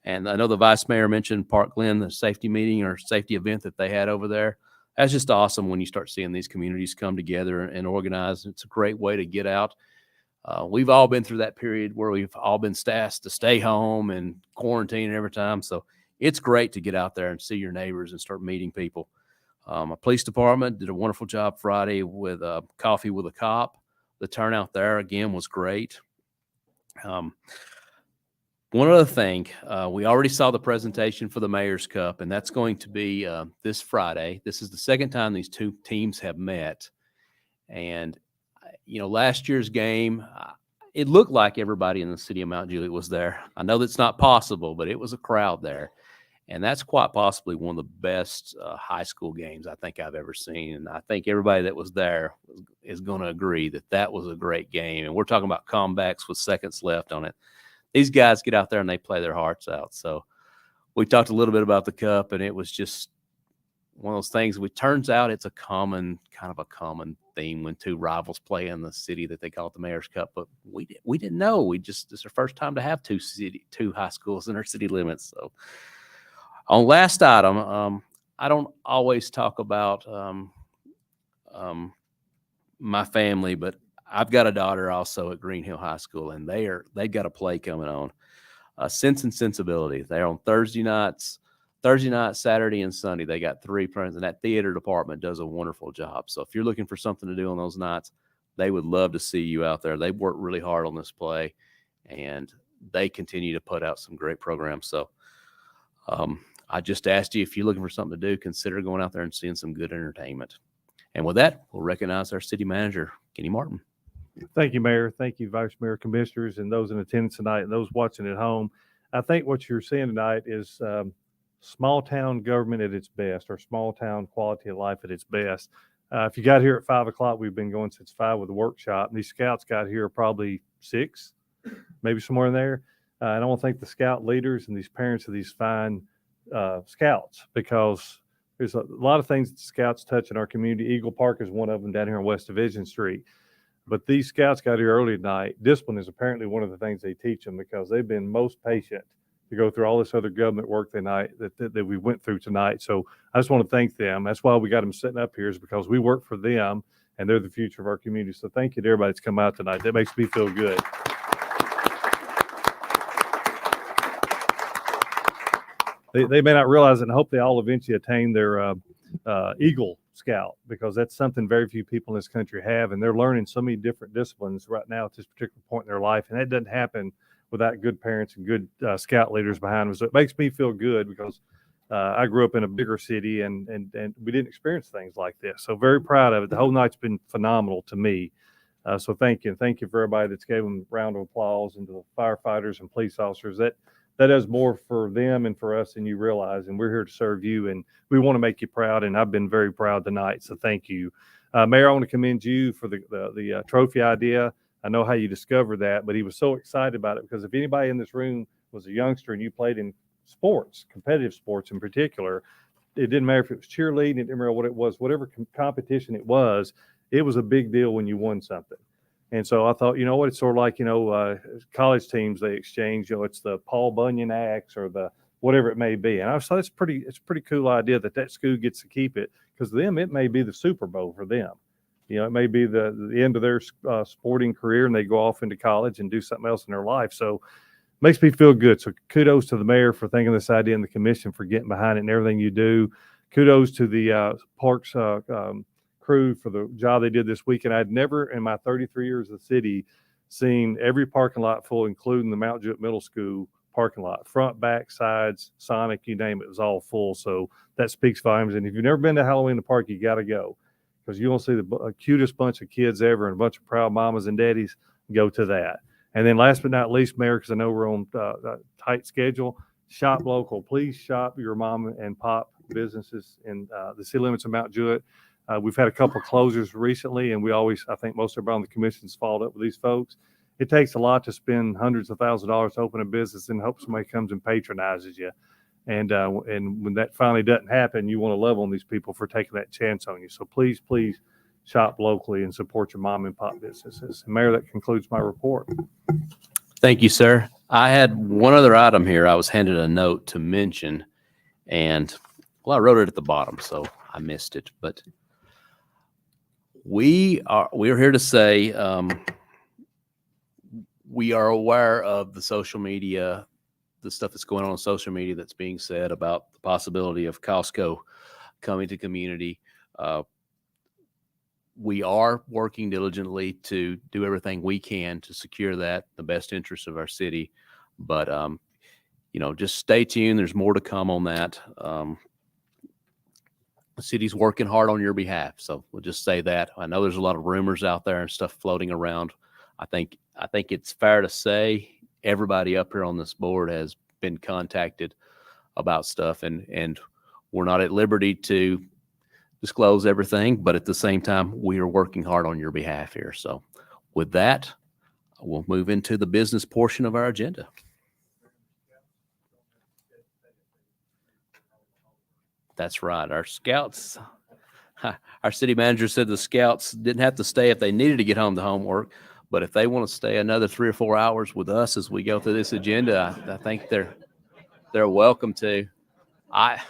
And I know the vice mayor mentioned Park Glen, the safety meeting or safety event that they had over there. That's just awesome when you start seeing these communities come together and organize. It's a great way to get out. We've all been through that period where we've all been asked to stay home and quarantine every time. So it's great to get out there and see your neighbors and start meeting people. Our police department did a wonderful job Friday with Coffee with a Cop. The turnout there, again, was great. One other thing, we already saw the presentation for the Mayor's Cup, and that's going to be this Friday. This is the second time these two teams have met. And, last year's game, it looked like everybody in the city of Mount Juliet was there. I know that's not possible, but it was a crowd there. And that's quite possibly one of the best high school games I think I've ever seen. And I think everybody that was there is going to agree that was a great game. And we're talking about comebacks with seconds left on it. These guys get out there and they play their hearts out. So we talked a little bit about the cup, and it was just one of those things. It turns out it's a common theme when two rivals play in the city that they call it the Mayor's Cup. But we didn't know. It's our first time to have two high schools in our city limits. So on last item, I don't always talk about my family, but I've got a daughter also at Green Hill High School, and they've got a play coming on. Sense and Sensibility. They're on Thursday night, Saturday, and Sunday. They got 3 plays, and that theater department does a wonderful job. So if you're looking for something to do on those nights, they would love to see you out there. They've worked really hard on this play, and they continue to put out some great programs. So I just asked you, if you're looking for something to do, consider going out there and seeing some good entertainment. And with that, we'll recognize our city manager, Kenny Martin. Thank you, Mayor. Thank you, Vice Mayor, Commissioners, and those in attendance tonight and those watching at home. I think what you're seeing tonight is small town government at its best, or small town quality of life at its best. If you got here at 5 o'clock, we've been going since 5 with a workshop. And these scouts got here probably 6, maybe somewhere in there. And I want to thank the scout leaders and these parents of these fine scouts, because there's a lot of things that scouts touch in our community. Eagle Park is one of them down here on West Division Street. But these scouts got here early tonight. Discipline is apparently one of the things they teach them, because they've been most patient to go through all this other government work that we went through tonight. So I just want to thank them. That's why we got them sitting up here, is because we work for them and they're the future of our community. So thank you to everybody that's come out tonight. That makes me feel good. They may not realize it, and I hope they all eventually attain their Eagle Scout, because that's something very few people in this country have, and they're learning so many different disciplines right now at this particular point in their life, and that doesn't happen without good parents and good scout leaders behind them. So it makes me feel good, because I grew up in a bigger city, and we didn't experience things like this. So very proud of it. The whole night's been phenomenal to me. So thank you. And thank you for everybody that's gave them a round of applause, and to the firefighters and police officers. That does more for them and for us than you realize. And we're here to serve you, and we want to make you proud. And I've been very proud tonight. So thank you. Mayor, I want to commend you for the trophy idea. I know how you discovered that, but he was so excited about it, because if anybody in this room was a youngster and you played in sports, competitive sports in particular, it didn't matter if it was cheerleading, it didn't matter what it was, whatever competition it was a big deal when you won something. And so I thought, it's sort of like, college teams, they exchange, it's the Paul Bunyan axe or the whatever it may be. And I thought it's a pretty cool idea that school gets to keep it, because them, it may be the Super Bowl for them. It may be the end of their sporting career, and they go off into college and do something else in their life. So it makes me feel good. So kudos to the mayor for thinking of this idea, and the commission for getting behind it and everything you do. Kudos to the parks crew for the job they did this weekend. I'd never in my 33 years of the city seen every parking lot full, including the Mount Juliet Middle School parking lot, front, back, sides, Sonic, you name it was all full. So that speaks volumes. And if you've never been to Halloween in the Park, you got to go, because you want to see the cutest bunch of kids ever, and a bunch of proud mamas and daddies. Go to that. And then last but not least, Mayor, because I know we're on a tight schedule, shop local. Please shop your mom and pop businesses in the city limits of Mount Juliet. We've had a couple of closures recently, and I think most everybody on the commission's followed up with these folks. It takes a lot to spend hundreds of thousands of dollars to open a business and hope somebody comes and patronizes you. And when that finally doesn't happen, you want to love on these people for taking that chance on you. So please shop locally and support your mom and pop businesses. And Mayor, that concludes my report. Thank you, sir. I had one other item here. I was handed a note to mention, and I wrote it at the bottom, so I missed it. But we're here to say we are aware of the social media, the stuff that's going on social media that's being said about the possibility of Costco coming to community. We are working diligently to do everything we can to secure that, the best interest of our city. But, just stay tuned. There's more to come on that. The city's working hard on your behalf. So we'll just say that. I know there's a lot of rumors out there and stuff floating around. I think it's fair to say everybody up here on this board has been contacted about stuff, and we're not at liberty to disclose everything, but at the same time, we are working hard on your behalf here. So with that, we'll move into the business portion of our agenda. That's right. Our scouts, our city manager said the scouts didn't have to stay if they needed to get home to homework, but if they want to stay another 3 or 4 hours with us as we go through this agenda, I think they're welcome to. I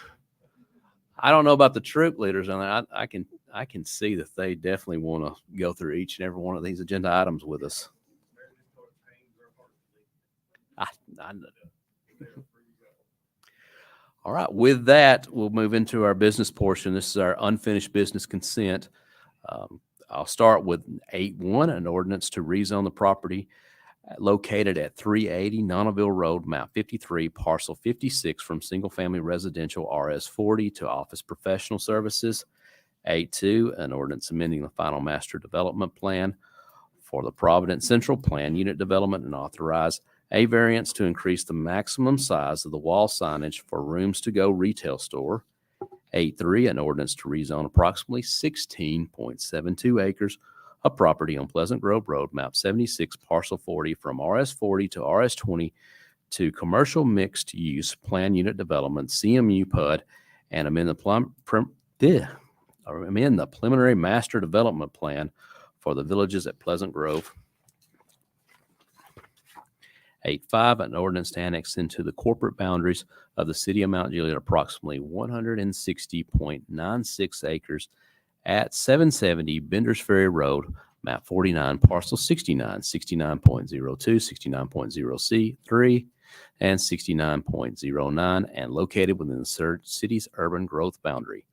don't know about the troop leaders on that. I can I can see that they definitely want to go through each and every one of these agenda items with us. I know. All right, with that, we'll move into our business portion. This is our unfinished business consent. I'll start with 8.1, an ordinance to rezone the property located at 380 Nonneville Road, map 53, parcel 56, from single-family residential RS40 to office professional services. 8.2, an ordinance amending the final master development plan for the Providence Central Plan unit development and authorize a variance to increase the maximum size of the wall signage for Rooms to Go retail store. 8.3, an ordinance to rezone approximately 16.72 acres of property on Pleasant Grove Road, map 76, parcel 40, from RS40 to RS20 to commercial mixed use plan unit development, CMU PUD, and amend the preliminary master development plan for the villages at Pleasant Grove. 8.5, an ordinance to annex into the corporate boundaries of the city of Mount Juliet approximately 160.96 acres at 770 Bender's Ferry Road, map 49, parcel 69, 69.02, 69.0C3, and 69.09, and located within the city's urban growth boundary.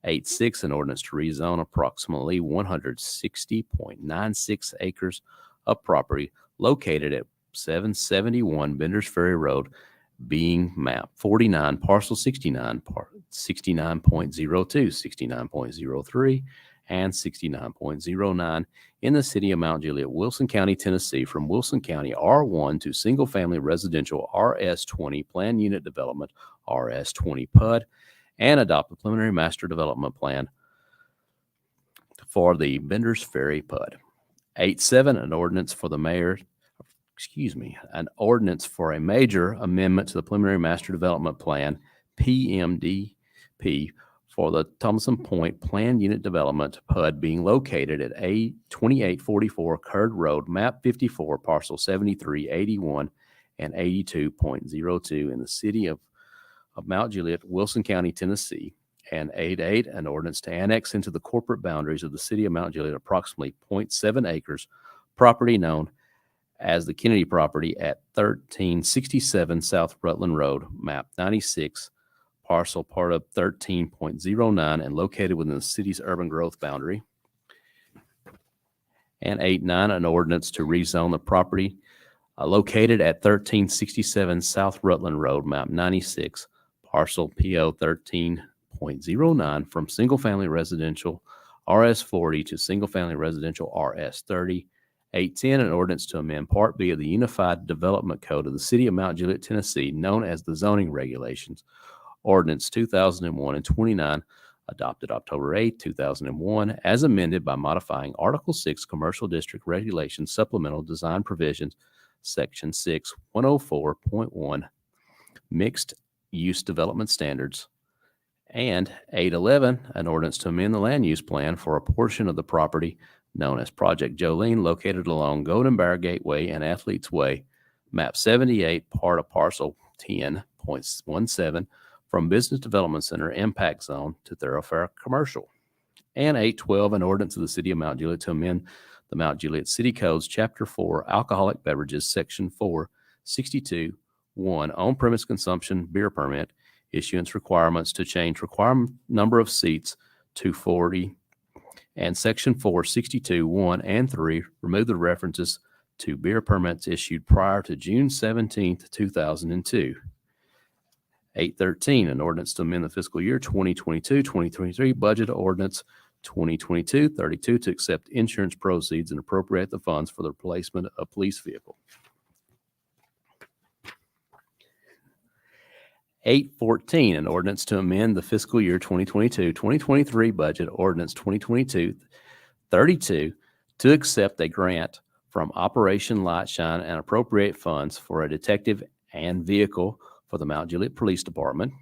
8.6, an ordinance to rezone approximately 160.96 acres of property located at 771 Bender's Ferry Road, being map 49, parcel 69, 69.02, 69.03, and 69.09 in the city of Mount Juliet, Wilson County, Tennessee, from Wilson County R1 to single-family residential RS20 plan unit development, RS20 PUD, and adopt the preliminary master development plan for the Bender's Ferry PUD. 8.7, an ordinance for a major amendment to the preliminary master development plan, PMDP, for the Thompson Point Plan Unit Development PUD being located at A2844 Curd Road, map 54, parcel 73, 81, and 82.02 in the city of Mount Juliet, Wilson County, Tennessee. And 8.8, an ordinance to annex into the corporate boundaries of the city of Mount Juliet approximately 0.7 acres property known as the Kennedy property at 1367 South Rutland Road, map 96, parcel part of 13.09, and located within the city's urban growth boundary. And 8.9, an ordinance to rezone the property located at 1367 South Rutland Road, map 96, parcel PO 13.09, from single-family residential RS40 to single-family residential RS30. 8.10, an ordinance to amend Part B of the Unified Development Code of the City of Mount Juliet, Tennessee, known as the Zoning Regulations, Ordinance 2001 and 29, adopted October 8, 2001, as amended by modifying Article 6 Commercial District Regulations Supplemental Design Provisions, Section 6, 104.1, Mixed Use Development Standards. And 8.11, an ordinance to amend the land use plan for a portion of the property known as Project Jolene, located along Golden Bear Gateway and Athletes Way, map 78, part of parcel 10.17, from Business Development Center Impact Zone to Thoroughfare Commercial. And 8.12, an ordinance of the City of Mount Juliet to amend the Mount Juliet City Codes, Chapter 4, Alcoholic Beverages, Section 462, 1, on-premise consumption beer permit, issuance requirements to change requirement number of seats to 40, and Section 462, 1 and 3, remove the references to beer permits issued prior to June 17, 2002. 8.13, an ordinance to amend the fiscal year 2022-2023 budget ordinance 2022-32 to accept insurance proceeds and appropriate the funds for the replacement of police vehicle. 8.14, an ordinance to amend the fiscal year 2022-2023 budget ordinance 2022-32 to accept a grant from Operation Lightshine and appropriate funds for a detective and vehicle for the Mount Juliet Police Department.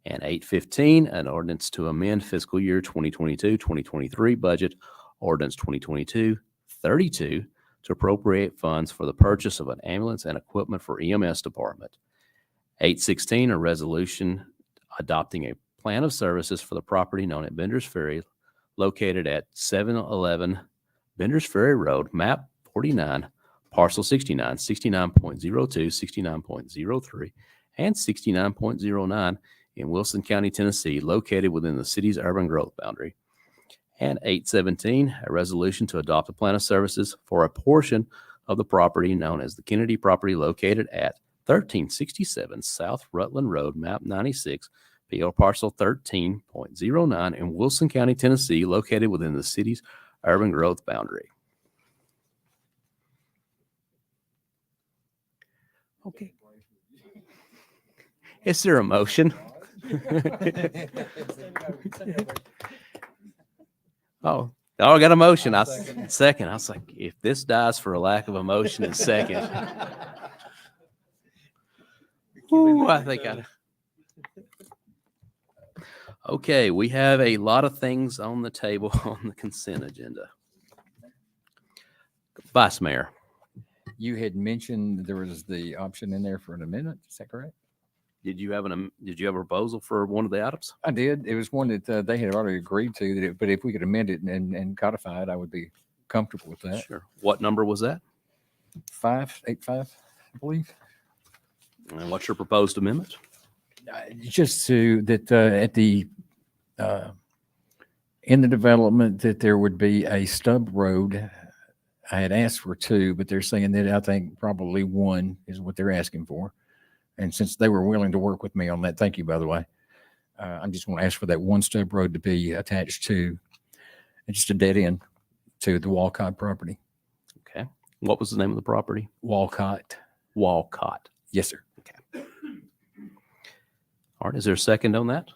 And 8.15, an ordinance to amend fiscal year 2022-2023 budget ordinance 2022-32 to appropriate funds for the purchase of an ambulance and equipment for EMS department. 8.16, a resolution adopting a plan of services for the property known at Bender's Ferry, located at 711 Bender's Ferry Road, map 49, parcel 69, 69.02, 69.03, and 69.09 in Wilson County, Tennessee, located within the city's urban growth boundary. And 817, a resolution to adopt a plan of services for a portion of the property known as the Kennedy property located at 1367 South Rutland Road, map 96, PO parcel 13.09 in Wilson County, Tennessee, located within the city's urban growth boundary. Okay. Is there a motion? Oh, I got a motion. Second. I was like, if this dies for a lack of a motion in second. Ooh, I think Okay, we have a lot of things on the table on the consent agenda. Vice Mayor. You had mentioned there was the option in there for an amendment. Is that correct? Did you have a proposal for one of the items? I did. It was one that they had already agreed to, but if we could amend it and codify it, I would be comfortable with that. Sure. What number was that? 585, I believe. And what's your proposed amendment? Just to that at the in the development that there would be a stub road. I had asked for 2, but they're saying that I think probably 1 is what they're asking for. And since they were willing to work with me on that, thank you, by the way. I just want to ask for that 1 stub road to be attached to just a dead end to the Walcott property. Okay. What was the name of the property? Walcott. Walcott. Yes, sir. Okay. All right. Is there a second on that?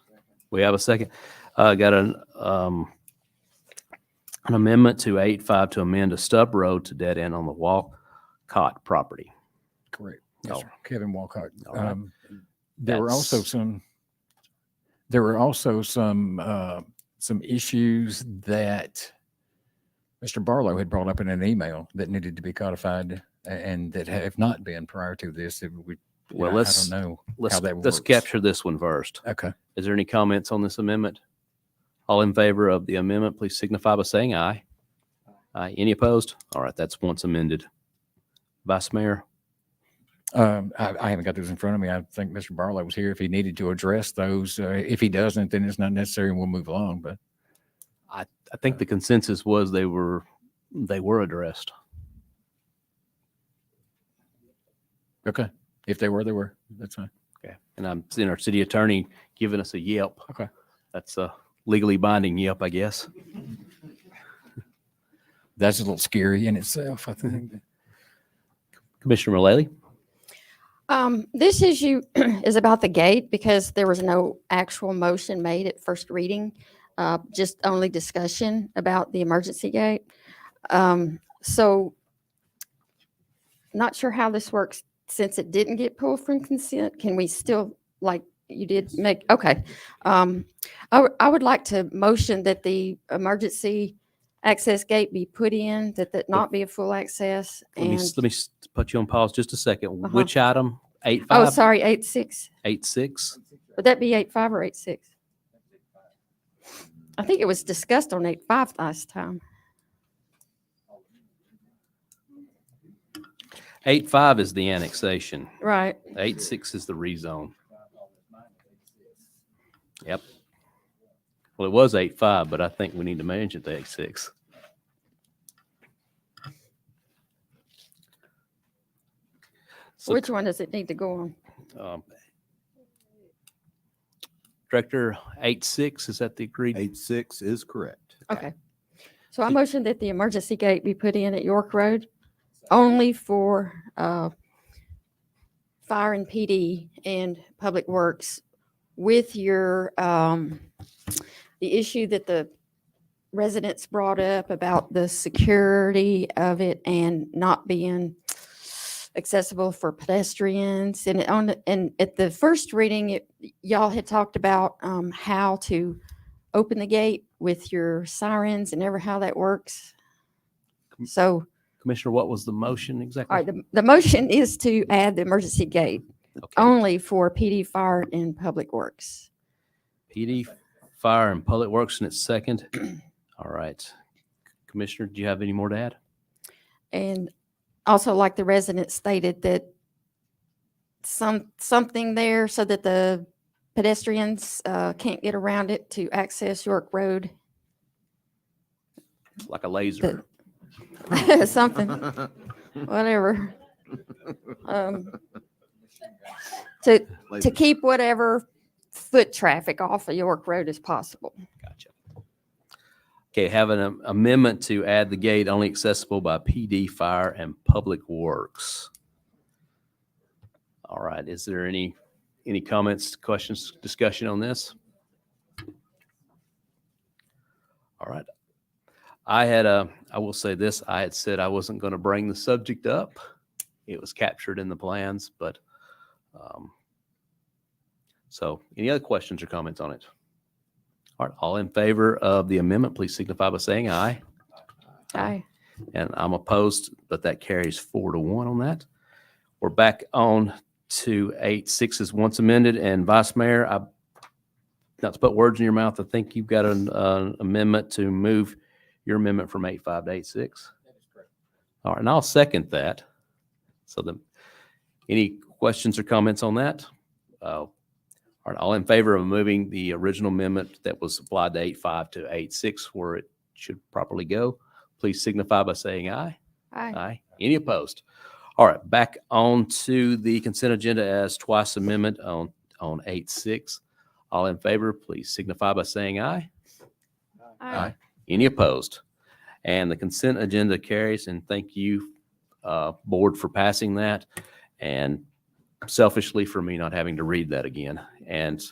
We have a second. Got an amendment to 85 to amend a stub road to dead end on the Walcott property. Correct. Yes, Oh. sir. Kevin Walcott. All right. There were also some issues that Mr. Barlow had brought up in an email that needed to be codified and that have not been prior to this. Well, I don't know how that let's works. capture this one first. Okay. Is there any comments on this amendment? All in favor of the amendment, please signify by saying aye. Aye. Any opposed? All right, that's once amended. Vice Mayor? I haven't got those in front of me. I think Mr. Barlow was here if he needed to address those. If he doesn't, then it's not necessary and we'll move along. But I think the consensus was they were addressed. okay, if they were, that's fine. Okay. And I'm seeing our city attorney giving us a yelp. Okay. That's a legally binding yelp, I guess. That's a little scary in itself, I think. Commissioner Mullally? This issue is about the gate because there was no actual motion made at first reading, just only discussion about the emergency gate. So not sure how this works since it didn't get pulled from consent. Can we still, like you did make, okay. I would like to motion that the emergency access gate be put in, that not be a full access. Let me put you on pause just a second. Uh-huh. Which item? 8.5? Oh, sorry, 8.6. 8.6? Would that be 8.5 or 8.6? I think it was discussed on 8.5 last time. 8.5 is the annexation. Right. 8.6 is the rezone. Yep. Well, it was 8.5, but I think we need to manage it to 8.6. So, Which one does it need to go on? Director, 8.6, is that the agreed? 8.6 is correct. Okay. So I motion that the emergency gate be put in at York Road only for fire and PD and public works with your, the issue that the residents brought up about the security of it and not being accessible for pedestrians. And at the first reading, y'all had talked about how to open the gate with your sirens and how that works. So, Commissioner, what was the motion exactly? all right, the motion is to add the emergency gate Okay. only for PD, fire, and public works. PD, Fire, and Public Works in its second. All right. Commissioner, do you have any more to add? And also, like the resident stated, that something there so that the pedestrians can't get around it to access York Road. Like a laser. Something, whatever. To keep whatever foot traffic off of York Road as possible. Gotcha. Okay, have an amendment to add the gate only accessible by PD, fire, and public works. All right, is there any comments, questions, discussion on this? All right. I will say this, I had said I wasn't going to bring the subject up. It was captured in the plans, but, so any other questions or comments on it? All right, all in favor of the amendment, please signify by saying aye. Aye. And I'm opposed, but that carries 4-1 on that. We're back on to 8.6 is once amended, and Vice Mayor, not to put words in your mouth, I think you've got an amendment to move your amendment from 8.5 to 8.6. That is correct. All right, and I'll second that. So any questions or comments on that? All right, all in favor of moving the original amendment that was applied to 8.5 to 8.6 where it should properly go, please signify by saying aye. Aye. Aye. Any opposed? All right, back on to the consent agenda as twice amendment on 8.6. All in favor, please signify by saying aye. Aye. Any opposed? And the consent agenda carries, and thank you, board, for passing that, and selfishly for me not having to read that again, and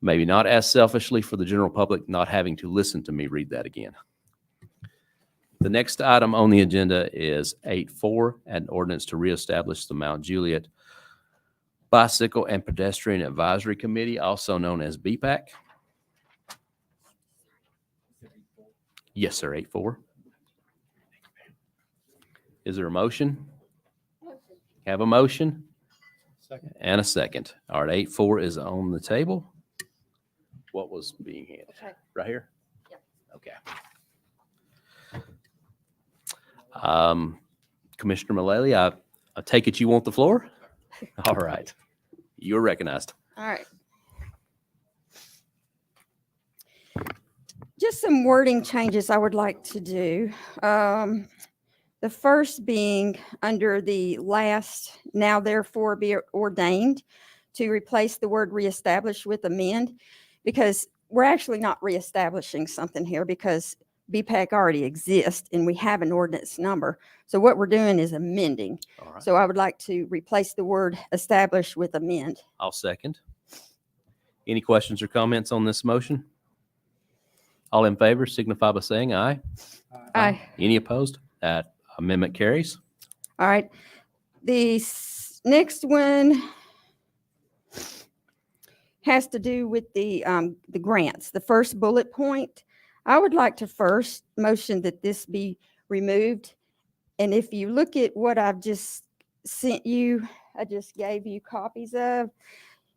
maybe not as selfishly for the general public not having to listen to me read that again. The next item on the agenda is 8.4, an ordinance to reestablish the Mount Juliet Bicycle and Pedestrian Advisory Committee, also known as BPAC. Yes, sir, 8.4. Is there a motion? Have a motion? Second. And a second. All right, 8.4 is on the table. What was being handed? Okay. Right here? Yep. Okay. Commissioner Mullally, I take it you want the floor? All right. You're recognized. All right. Just some wording changes I would like to do. The first being under the last, now therefore be ordained, to replace the word reestablish with amend, because we're actually not reestablishing something here because BPAC already exists and we have an ordinance number. So what we're doing is amending. All right. So I would like to replace the word establish with amend. I'll second. Any questions or comments on this motion? All in favor signify by saying aye. Aye. Any opposed? That amendment carries. All right. The next one has to do with the grants. The first bullet point, I would like to first motion that this be removed. And if you look at what I've just sent you, I just gave you copies of,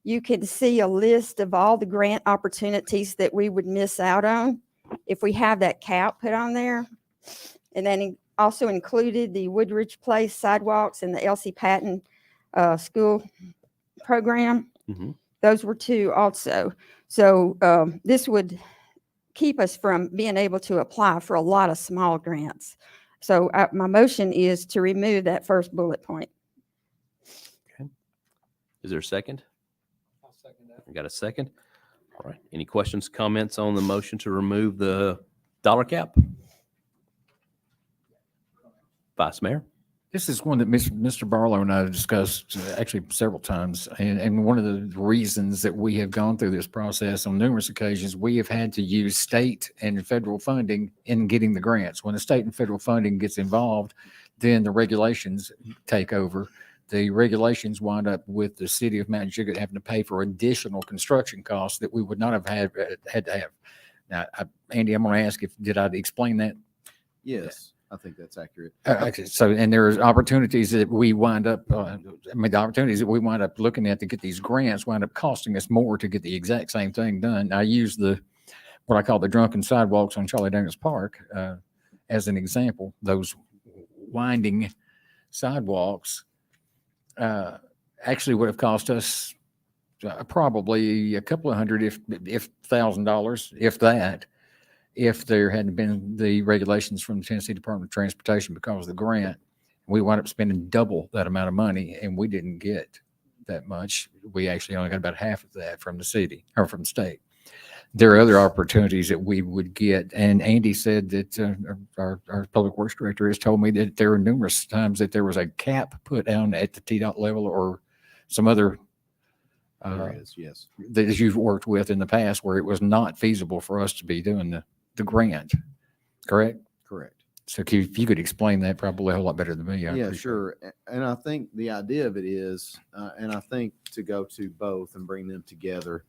you can see a list of all the grant opportunities that we would miss out on if we have that cap put on there. And then also included the Woodridge Place sidewalks and the Elsie Patton school program. Mm-hmm. Those were two also. So this would keep us from being able to apply for a lot of small grants. So my motion is to remove that first bullet point. Okay. Is there a second? I'll second that. I got a second. All right. Any questions, comments on the motion to remove the dollar cap? Vice Mayor? This is one that Mr. Barlow and I have discussed actually several times. And one of the reasons that we have gone through this process on numerous occasions, we have had to use state and federal funding in getting the grants. When the state and federal funding gets involved, then the regulations take over. The regulations wind up with the city of Mount Juliet having to pay for additional construction costs that we would not have had to have. Now, Andy, I'm going to ask did I explain that? Yes, I think that's accurate. So, and there's opportunities that we wind up, the opportunities that we wind up looking at to get these grants wind up costing us more to get the exact same thing done. I use the what I call the drunken sidewalks on Charlie Daniels Park, as an example, those winding sidewalks actually would have cost us probably a couple of hundred, if $1,000, if that, if there hadn't been the regulations from the Tennessee Department of Transportation because of the grant. We wound up spending double that amount of money, and we didn't get that much. We actually only got about half of that from the city or from the state. There are other opportunities that we would get. And Andy said that our public works director has told me that there were numerous times that there was a cap put down at the TDOT level or some other Areas, yes. that you've worked with in the past where it was not feasible for us to be doing the grant, correct? Correct. So if you could explain that probably a whole lot better than me. I Yeah, appreciate it. sure. And I think the idea of it is, and I think to go to both and bring them together,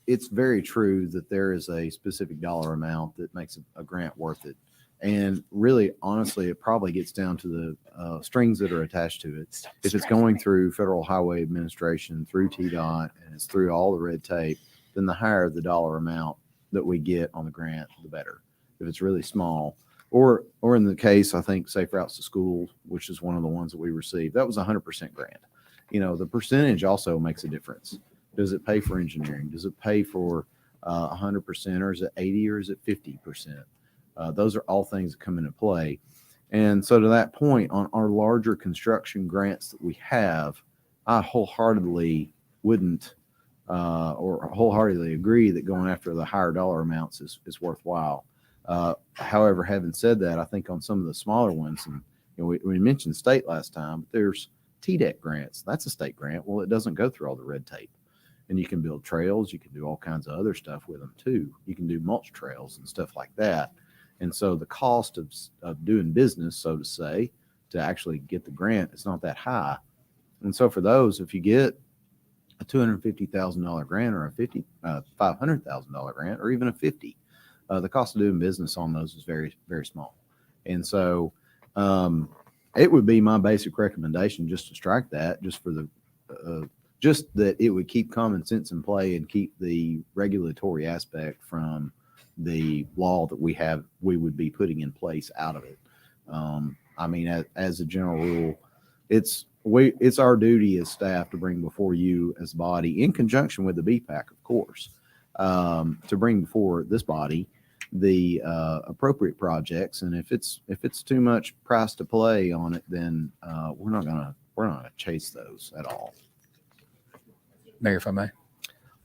it's very true that there is a specific dollar amount that makes a grant worth it. And really, honestly, it probably gets down to the strings that are attached to it. If it's going through Federal Highway Administration, through TDOT, and it's through all the red tape, then the higher the dollar amount that we get on the grant, the better. If it's really small, or in the case, I think Safe Routes to School, which is one of the ones that we received, that was 100% grant. You know, the percentage also makes a difference. Does it pay for engineering? Does it pay for 100%, or is it 80, or is it 50%? Those are all things that come into play. And so to that point, on our larger construction grants that we have, I wholeheartedly wouldn't or wholeheartedly agree that going after the higher dollar amounts is worthwhile. However, having said that, I think on some of the smaller ones, and we mentioned state last time, but there's TDEC grants. That's a state grant. Well, it doesn't go through all the red tape. And you can build trails. You can do all kinds of other stuff with them too. You can do mulch trails and stuff like that. And so the cost of doing business, so to say, to actually get the grant, it's not that high. And so for those, if you get a $250,000 grant or a $500,000 grant or even a 50, the cost of doing business on those is very, very small. And so it would be my basic recommendation just to strike that, just for the just that it would keep common sense in play and keep the regulatory aspect from the law that we would be putting in place out of it. I mean, as a general rule, it's our duty as staff to bring before you as a body, in conjunction with the BPAC, of course, to bring before this body the appropriate projects. And if it's too much price to play on it, then we're not gonna chase those at all. Mayor, if I may.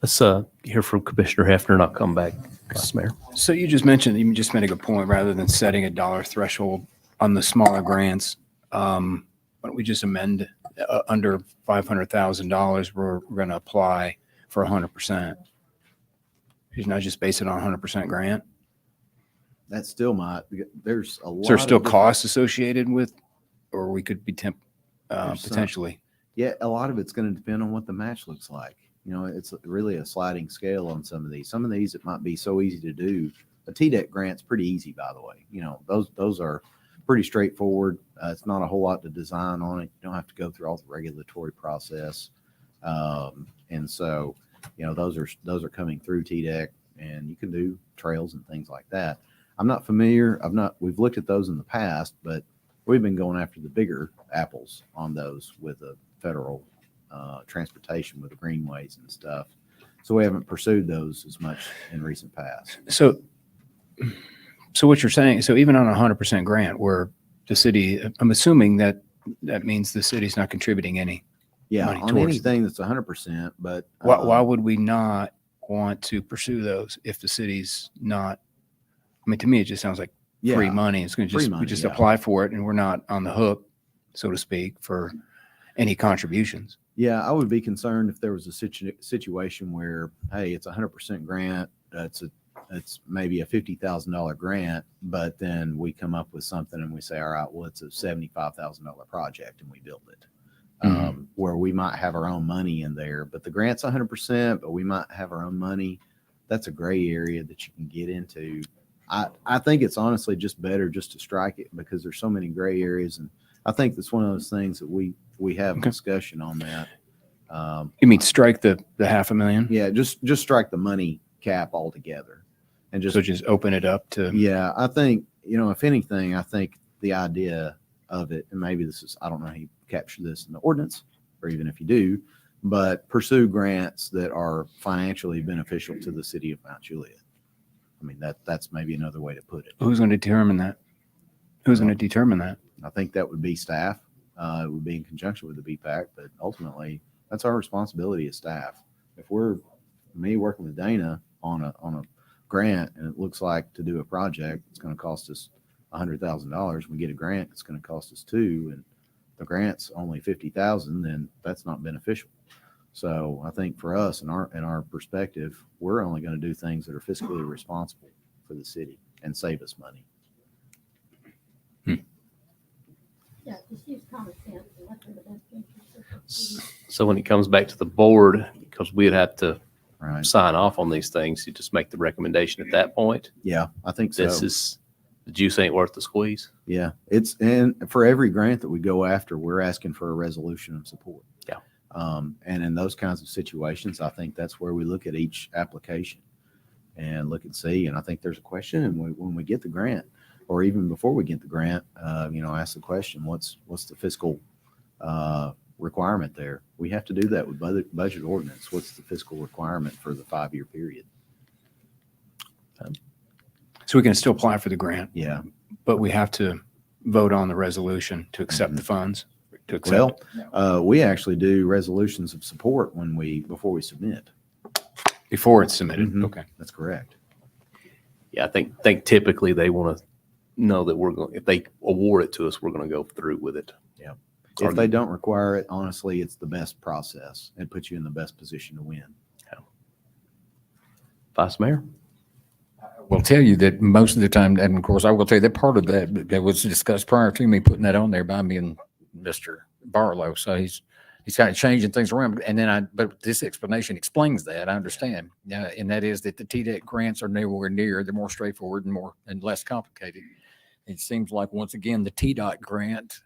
Let's hear from Commissioner Hefner and I'll come back, Vice Mayor. So you just made a good point. Rather than setting a dollar threshold on the smaller grants, why don't we just amend under $500,000, we're going to apply for 100%. He's not just base it on 100% grant. That still might. There's a lot. Is there still of costs associated with, or we could be There's some. potentially. Yeah, a lot of it's going to depend on what the match looks like. You know, it's really a sliding scale on some of these. Some of these, it might be so easy to do. A TDEC grant's pretty easy, by the way. You know, those are pretty straightforward. It's not a whole lot to design on it. You don't have to go through all the regulatory process. And so, you know, those are coming through TDEC, and you can do trails and things like that. I'm not familiar. We've looked at those in the past, but we've been going after the bigger apples on those with the federal transportation with the greenways and stuff. So we haven't pursued those as much in recent past. So what you're saying, so even on a 100% grant where the city, I'm assuming that means the city's not contributing any Yeah, money on towards anything that's 100%, but why would we not want to pursue those if the city's not? I mean, to me, it just sounds like free money. It's going to Free just, money, we just yeah. apply for it and we're not on the hook, so to speak, for any contributions. Yeah, I would be concerned if there was a situation where, hey, it's 100% grant. It's maybe a $50,000 grant, but then we come up with something and we say, all right, well, it's a $75,000 project and we build it. Where we might have our own money in there, but the grant's 100%, but we might have our own money. That's a gray area that you can get into. I think it's honestly just better just to strike it because there's so many gray areas. And I think that's one of those things that we have discussion on that. You mean strike the $500,000? Yeah, just strike the money cap altogether. And So just open it up to. yeah, I think, if anything, I think the idea of it, and maybe I don't know how you capture this in the ordinance, or even if you do, but pursue grants that are financially beneficial to the city of Mount Juliet. I mean, that's maybe another way to put it. Who's going to determine that? Who's going to determine that? I think that would be staff. It would be in conjunction with the BPAC, but ultimately that's our responsibility as staff. If me working with Dana on a grant, and it looks like to do a project, it's going to cost us $100,000. We get a grant, it's going to cost us $2 million, and the grant's only $50,000, then that's not beneficial. So I think for us, in our perspective, we're only going to do things that are fiscally responsible for the city and save us money. Yeah, just use common sense and look in the best interest of the city. So when it comes back to the board, because we'd have to Right. sign off on these things, you just make the recommendation at that point. Yeah, I think so. The juice ain't worth the squeeze. Yeah, and for every grant that we go after, we're asking for a resolution of support. Yeah. And in those kinds of situations, I think that's where we look at each application and look and see. And I think there's a question, and when we get the grant, or even before we get the grant, ask the question, what's the fiscal requirement there? We have to do that with budget ordinance. What's the fiscal requirement for the 5-year period? So we can still apply for the grant, Yeah. but we have to vote on the resolution to accept the funds. To accept. Well, we actually do resolutions of support before we submit. Before it's submitted. Mhm. Okay. That's correct. Yeah, I think typically they want to know that if they award it to us, we're going to go through with it. Yeah. If they don't require it, honestly, it's the best process. It puts you in the best position to win. Vice Mayor? I will tell you that most of the time, and of course, I will tell you that part of that was discussed prior to me putting that on there by me and Mr. Barlow. So he's kind of changing things around. And then but this explanation explains that. I understand. And that is that the TDEC grants are nowhere near. They're more straightforward and less complicated. It seems like, once again, the TDOT grant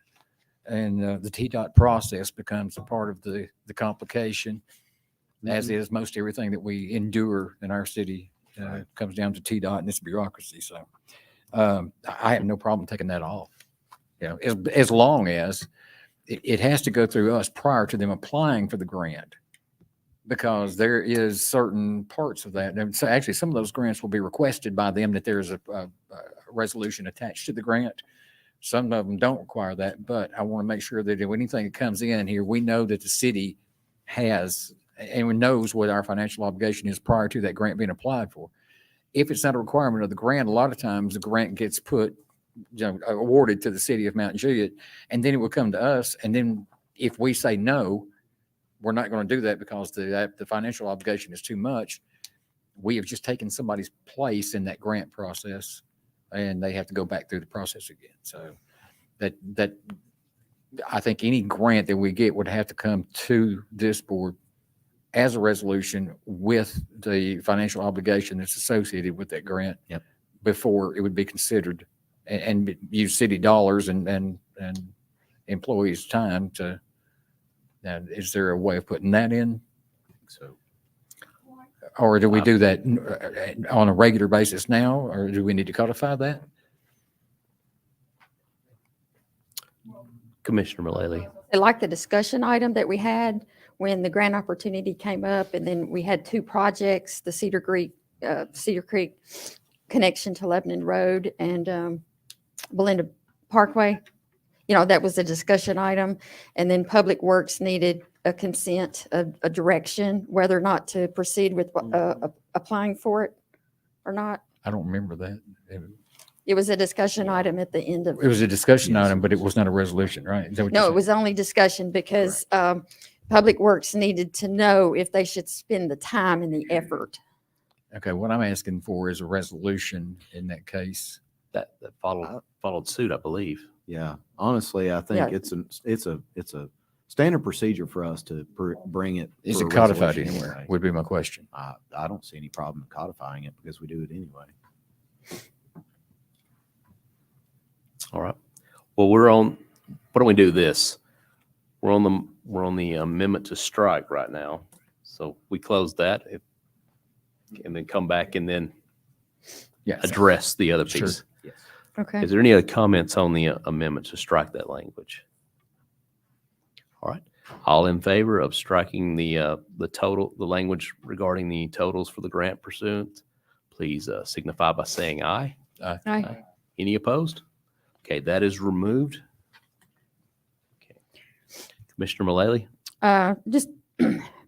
and the TDOT process becomes a part of the complication, as is most everything that we endure in our city. Comes down to TDOT and its bureaucracy. So I have no problem taking that off. As long as it has to go through us prior to them applying for the grant, because there is certain parts of that. And so actually, some of those grants will be requested by them that there's a resolution attached to the grant. Some of them don't require that, but I want to make sure that if anything that comes in here, we know that the city has and knows what our financial obligation is prior to that grant being applied for. If it's not a requirement of the grant, a lot of times the grant gets awarded to the city of Mount Juliet, and then it will come to us. And then if we say no, we're not going to do that because the financial obligation is too much, we have just taken somebody's place in that grant process, and they have to go back through the process again. So that I think any grant that we get would have to come to this board as a resolution with the financial obligation that's associated with that grant. Yep. Before it would be considered, and use city dollars and employees' time to. Now, is there a way of putting that in? So, or do we do that on a regular basis now, or do we need to codify that? Commissioner Mullally. I like the discussion item that we had when the grant opportunity came up, and then we had 2 projects, the Cedar Creek connection to Lebanon Road and Belinda Parkway. That was a discussion item. And then Public Works needed a consent, a direction, whether or not to proceed with applying for it or not. I don't remember that. It was a discussion item at the end of. It was a discussion item, but it was not a resolution, right? Is that what No, you're it saying? was only discussion because Public Works needed to know if they should spend the time and the effort. Okay, what I'm asking for is a resolution in that case. That followed suit, I believe. yeah, honestly, I think Yeah. it's a standard procedure for us to bring it. Is for it a codified resolution anywhere? anyway. Would be my question. I don't see any problem codifying it because we do it anyway. All right. Well, why don't we do this? We're on the amendment to strike right now. So we close that. and then come back and then Yes. address the other Sure. piece. Okay. Is there any other comments on the amendment to strike that language? All right. All in favor of striking the language regarding the totals for the grant pursuant, please signify by saying aye. Aye. Any opposed? Okay, that is removed. Okay. Commissioner Mullally? Just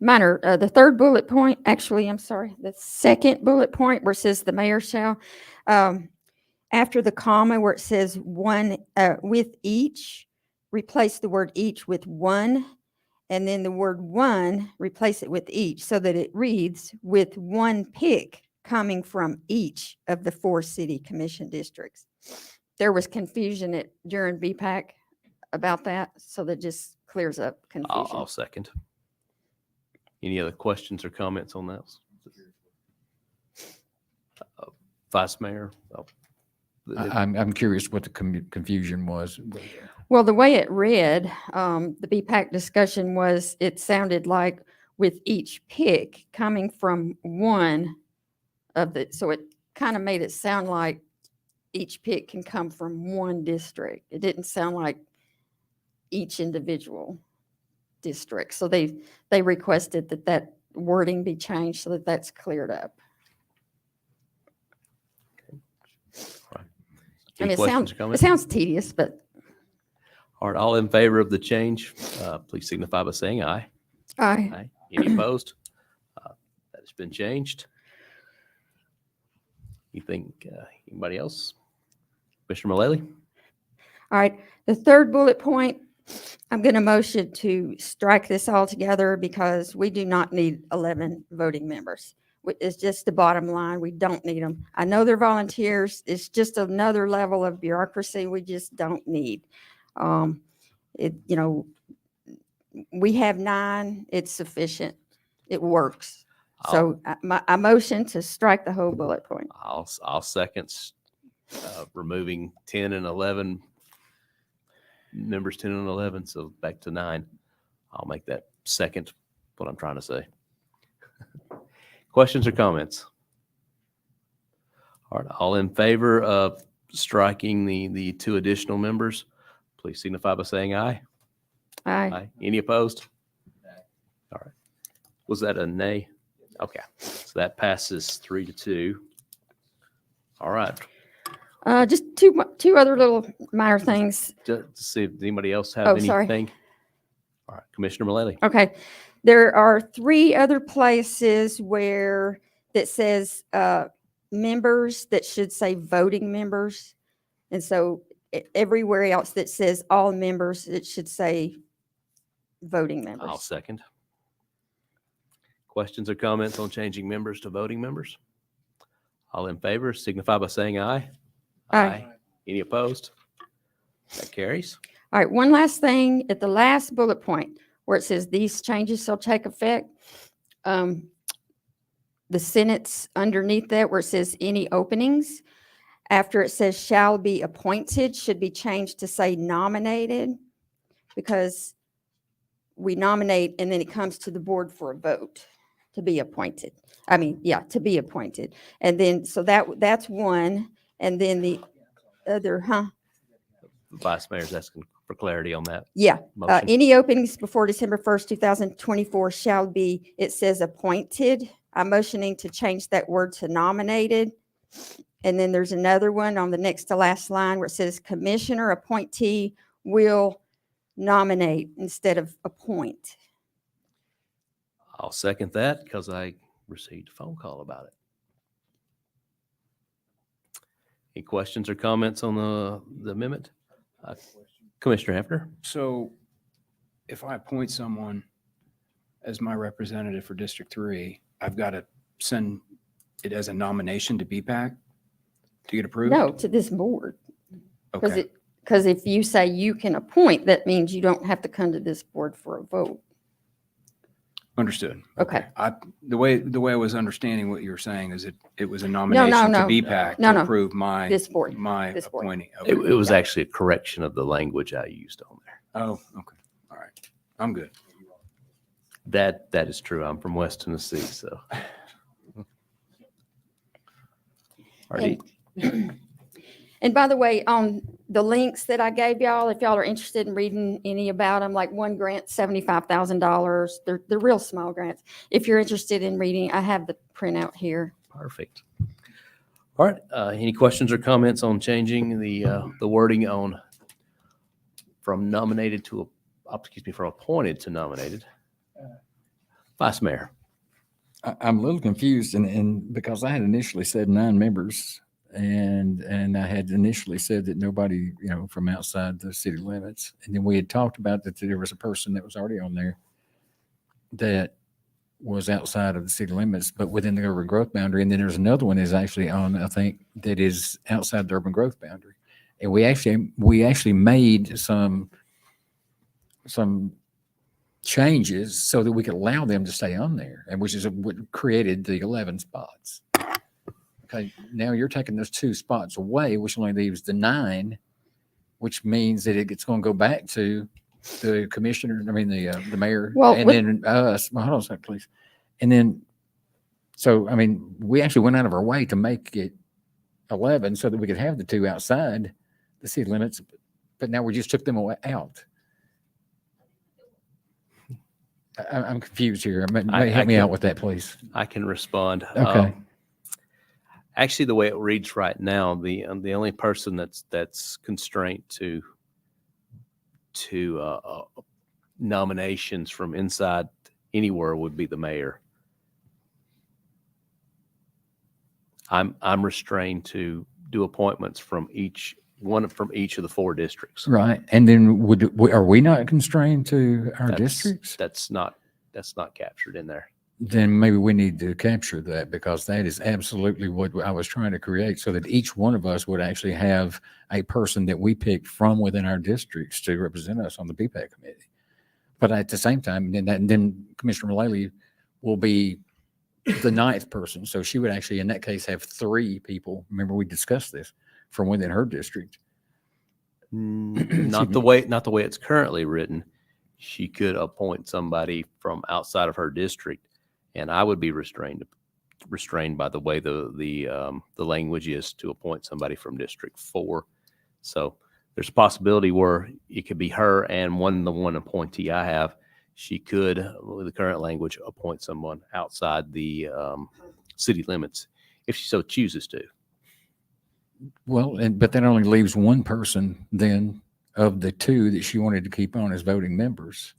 minor, the third bullet point, actually, I'm sorry, the second bullet point where it says the mayor shall, after the comma where it says one, with each, replace the word each with one, and then the word one, replace it with each, so that it reads with one pick coming from each of the 4 city commission districts. There was confusion during BPAC about that, so that just clears up confusion. I'll second. Any other questions or comments on those? Vice Mayor? Oh, I'm curious what the confusion was. Well, the way it read, the BPAC discussion was, it sounded like with each pick coming from one of the, so it kind of made it sound like each pick can come from one district. It didn't sound like each individual district. So they requested that wording be changed so that that's cleared up. I Any mean, questions or it comments? sounds tedious, but All right, all in favor of the change, please signify by saying aye. aye. Aye. Any opposed? That has been changed. You think anybody else? Commissioner Mullally? All right, the third bullet point, I'm going to motion to strike this all together because we do not need 11 voting members. It's just the bottom line. We don't need them. I know they're volunteers. It's just another level of bureaucracy we just don't need. We have 9. It's sufficient. It works. So I motion to strike the whole bullet point. I'll second removing 10 and 11 members, 10 and 11, so back to 9. I'll make that second what I'm trying to say. Questions or comments? All right, all in favor of striking the 2 additional members, please signify by saying aye. Aye. Any opposed? All right. Was that a nay? Okay, so that passes 3-2. All right. Just two other little minor things. Just to see if anybody else have Oh, sorry. anything. All right, Commissioner Mullally. Okay. There are 3 other places where that says members that should say voting members. And so everywhere else that says all members, it should say voting members. I'll second. Questions or comments on changing members to voting members? All in favor, signify by saying aye. Aye. Any opposed? That carries. All right, one last thing at the last bullet point where it says these changes shall take effect. The sentence underneath that where it says any openings, after it says shall be appointed, should be changed to say nominated, because we nominate and then it comes to the board for a vote to be appointed. To be appointed. And then, so that's one. And then the other, The Vice Mayor's asking for clarity on that. Yeah, motion. any openings before December 1st, 2024 shall be, it says appointed. I'm motioning to change that word to nominated. And then there's another one on the next to last line where it says commissioner appointee will nominate instead of appoint. I'll second that because I received a phone call about it. Any questions or comments on the amendment? Commissioner Hefner? So if I appoint someone as my representative for District 3, I've got to send it as a nomination to BPAC to get approved? No, to this board. Okay. Because if you say you can appoint, that means you don't have to come to this board for a vote. Understood. Okay. The way I was understanding what you were saying is it was a nomination to no. BPAC No, to no. approve my This board. my This board. appointee. It Okay. was actually a correction of the language I used on there. Oh, okay. All right. I'm good. That is true. I'm from West Tennessee, so. All right. And by the way, on the links that I gave y'all, if y'all are interested in reading any about them, like one grant, $75,000. They're real small grants. If you're interested in reading, I have the printout here. Perfect. All right. Any questions or comments on changing the wording on from nominated to, from appointed to nominated? Vice Mayor. I'm a little confused and because I had initially said 9 members and I had initially said that nobody, from outside the city limits. And then we had talked about that there was a person that was already on there that was outside of the city limits, but within the urban growth boundary. And then there's another one is actually on, I think, that is outside the urban growth boundary. And we actually made some changes so that we could allow them to stay on there, and which is what created the 11 spots. Okay, now you're taking those 2 spots away, which only leaves the 9, which means that it's going to go back to the commissioner. I mean, the mayor, Well, and then us. Well, hold on a second, please. And then, so I mean, we actually went out of our way to make it 11 so that we could have the 2 outside the city limits, but now we just took them away out. I'm confused here. Help me out with that, please. I can respond. Okay. Actually, the way it reads right now, the only person that's constrained to nominations from inside anywhere would be the mayor. I'm restrained to do appointments from each of the 4 districts. Right. And then are we not constrained to our districts? That's not captured in there. Then maybe we need to capture that, because that is absolutely what I was trying to create, so that each one of us would actually have a person that we picked from within our districts to represent us on the BPAC committee. But at the same time, then Commissioner Mullally will be the 9th person. So she would actually, in that case, have 3 people. Remember, we discussed this from within her district. Not the way it's currently written. She could appoint somebody from outside of her district, and I would be restrained by the way the language is to appoint somebody from District 4. So there's a possibility where it could be her and the one appointee I have. She could, with the current language, appoint someone outside the city limits if she so chooses to. Well, but that only leaves one person then of the 2 that she wanted to keep on as voting members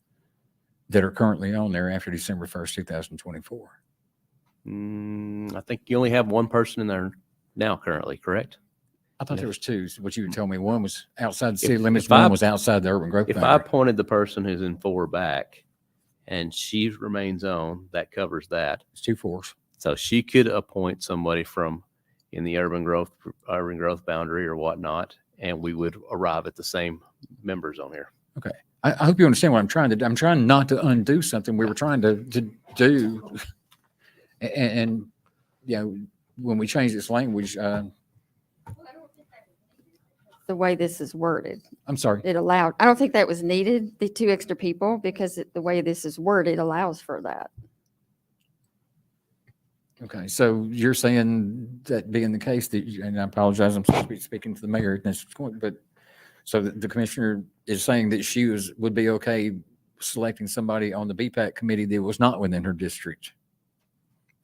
that are currently on there after December 1st, 2024. I think you only have one person in there now currently, correct? I thought there was 2. So what you would tell me, one was outside the city If limits, I- one was outside the urban growth If I boundary. appointed the person who's in 4 back and she remains on, that covers that. It's 2 4s. So she could appoint somebody from in the urban growth boundary or whatnot, and we would arrive at the same members on here. Okay. I hope you understand what I'm trying to do. I'm trying not to undo something we were trying to do. And when we change this language, The way this is worded, I'm sorry. I don't think that was needed, the 2 extra people, because the way this is worded allows for that. Okay, so you're saying that being the case that, and I apologize, I'm supposed to be speaking to the mayor at this point, but so the commissioner is saying that she would be okay selecting somebody on the BPAC committee that was not within her district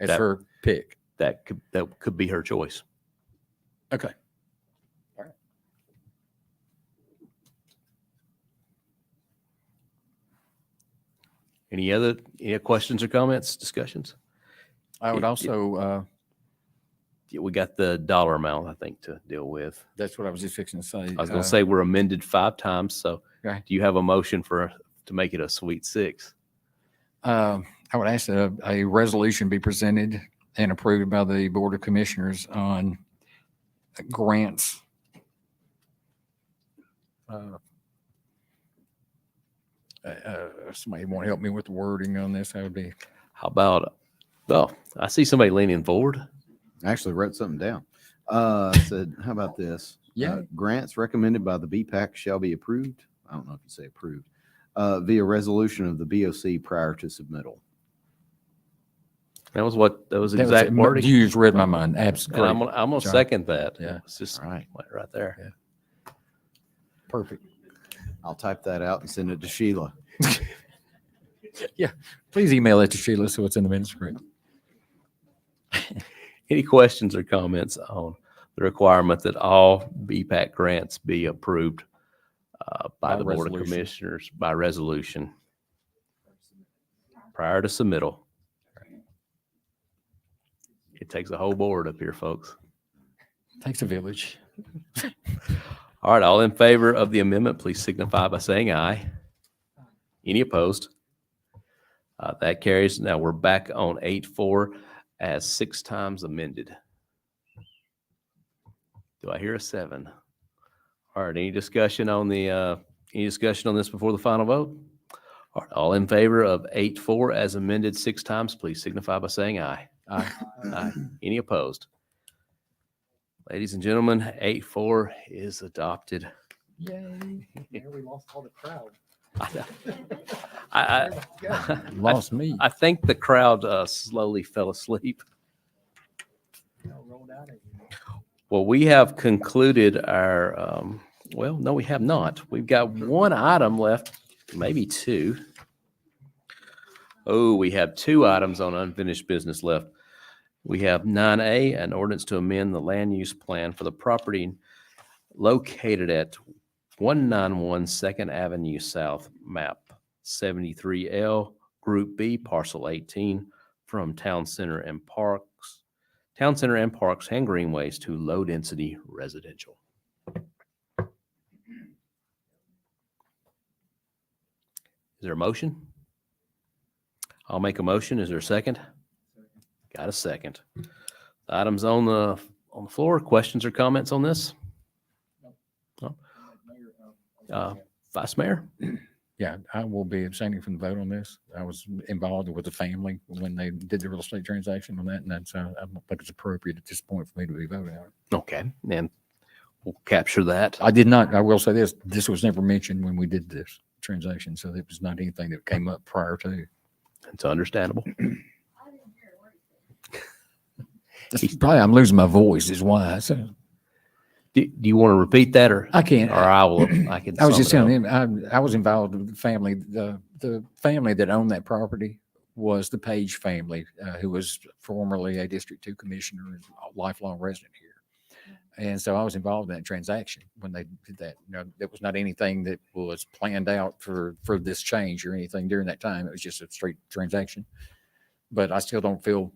as her pick. That could be her choice. Okay. All right. Any questions or comments, discussions? I would also, Yeah, we got the dollar amount, I think, to deal with. that's what I was just fixing to say. I was going to say we're amended 5 times. So Okay. do you have a motion to make it a sweet 6? I would ask that a resolution be presented and approved by the Board of Commissioners on grants. Somebody want to help me with the wording on this? That would be. How about, I see somebody leaning forward. I actually wrote something down. Said, how about this? Yeah. Grants recommended by the BPAC shall be approved. I don't know if you say approved, via resolution of the BOC prior to submittal. That was what, that was That was exact it. wording. You just read my mind. And Absolutely. I'm gonna John. second that. Yeah. It's just All right. right there. Perfect. I'll type that out and send it to Sheila. Please email it to Sheila so it's in the manuscript. Any questions or comments on the requirement that all BPAC grants be approved by By the Board of resolution. Commissioners by resolution prior to submittal? It takes a whole board up here, folks. Takes a village. All right, all in favor of the amendment, please signify by saying aye. Any opposed? That carries. Now we're back on 8-4 as 6 times amended. Do I hear a 7? All right, any discussion on this before the final vote? All right, all in favor of 8-4 as amended 6 times, please signify by saying aye. Aye. Aye. Any opposed? Ladies and gentlemen, 8-4 is adopted. Yay. We lost all the crowd. I Lost me. I think the crowd slowly fell asleep. Well, we have concluded our, well, no, we have not. We've got one item left, maybe 2. Oh, we have 2 items on unfinished business left. We have 9A, an ordinance to amend the land use plan for the property located at 191 Second Avenue South, map 73L, Group B, parcel 18, from town center and parks and greenways to low-density residential. Is there a motion? I'll make a motion. Is there a second? Got a second. The item's on the floor. Questions or comments on this? No? Vice Mayor? Yeah, I will be abstaining from the vote on this. I was involved with the family when they did the real estate transaction on that, and that's, I don't think it's appropriate at this point for me to be voting on it. Okay, and we'll capture that. I did not, I will say this was never mentioned when we did this transaction, so it was not anything that came up prior to. It's understandable. Probably I'm losing my voice is why. So Do you want to repeat that, or I can't. or I will? I can. I was sum just it up. telling him, I was involved with the family. The family that owned that property was the Page family, who was formerly a District 2 commissioner and a lifelong resident here. And so I was involved in that transaction when they did that. You know, there was not anything that was planned out for this change or anything during that time. It was just a straight transaction. But I still don't feel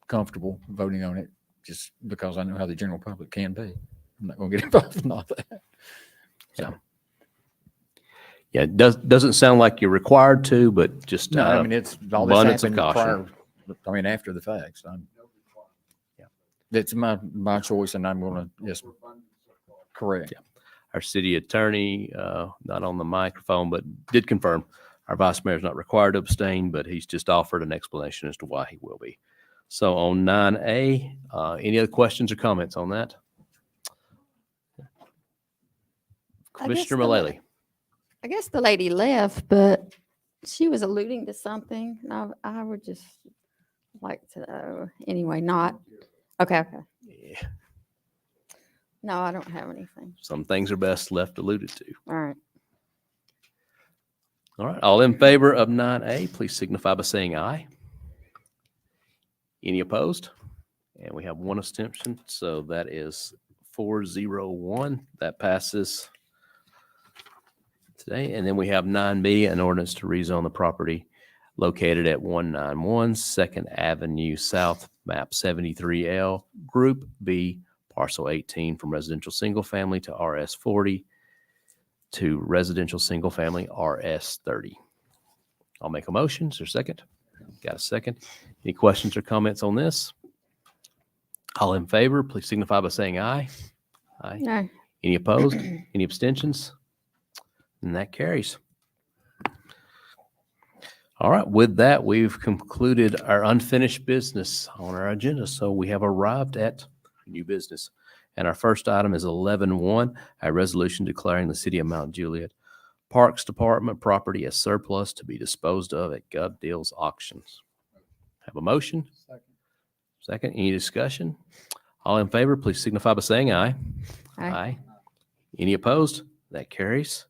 comfortable voting on it just because I know how the general public can be. I'm not going to get involved in all that. So. Yeah, it doesn't sound like you're required to, but just No, I mean, it's all this abundance of happened caution. prior, I mean, after the fact. So Yeah. That's my choice, and I'm going to, yes, correct. Yeah. Our city attorney, not on the microphone, but did confirm our vice mayor is not required to abstain, but he's just offered an explanation as to why he will be. So on 9A, any other questions or comments on that? Commissioner Mullally. I guess the lady left, but she was alluding to something. And I would just like to know. Anyway, not. Okay. Yeah, No, I don't have anything. some things are best left alluded to. All right. All right, all in favor of 9A, please signify by saying aye. Any opposed? And we have one abstention, so that is 4-0-1. That passes today. And then we have 9B, an ordinance to rezone the property located at 191 Second Avenue South, map 73L, Group B, parcel 18, from residential single family to RS 40 to residential single family RS 30. I'll make a motion. Is there a second? Got a second. Any questions or comments on this? All in favor, please signify by saying aye. Aye. No. Any opposed? Any abstentions? And that carries. All right, with that, we've concluded our unfinished business on our agenda. So we have arrived at new business. And our first item is 11-1, a resolution declaring the city of Mount Juliet Parks Department property as surplus to be disposed of at Gov Deals auctions. Have a motion? Second, any discussion? All in favor, please signify by saying aye. Aye. Any opposed? That carries.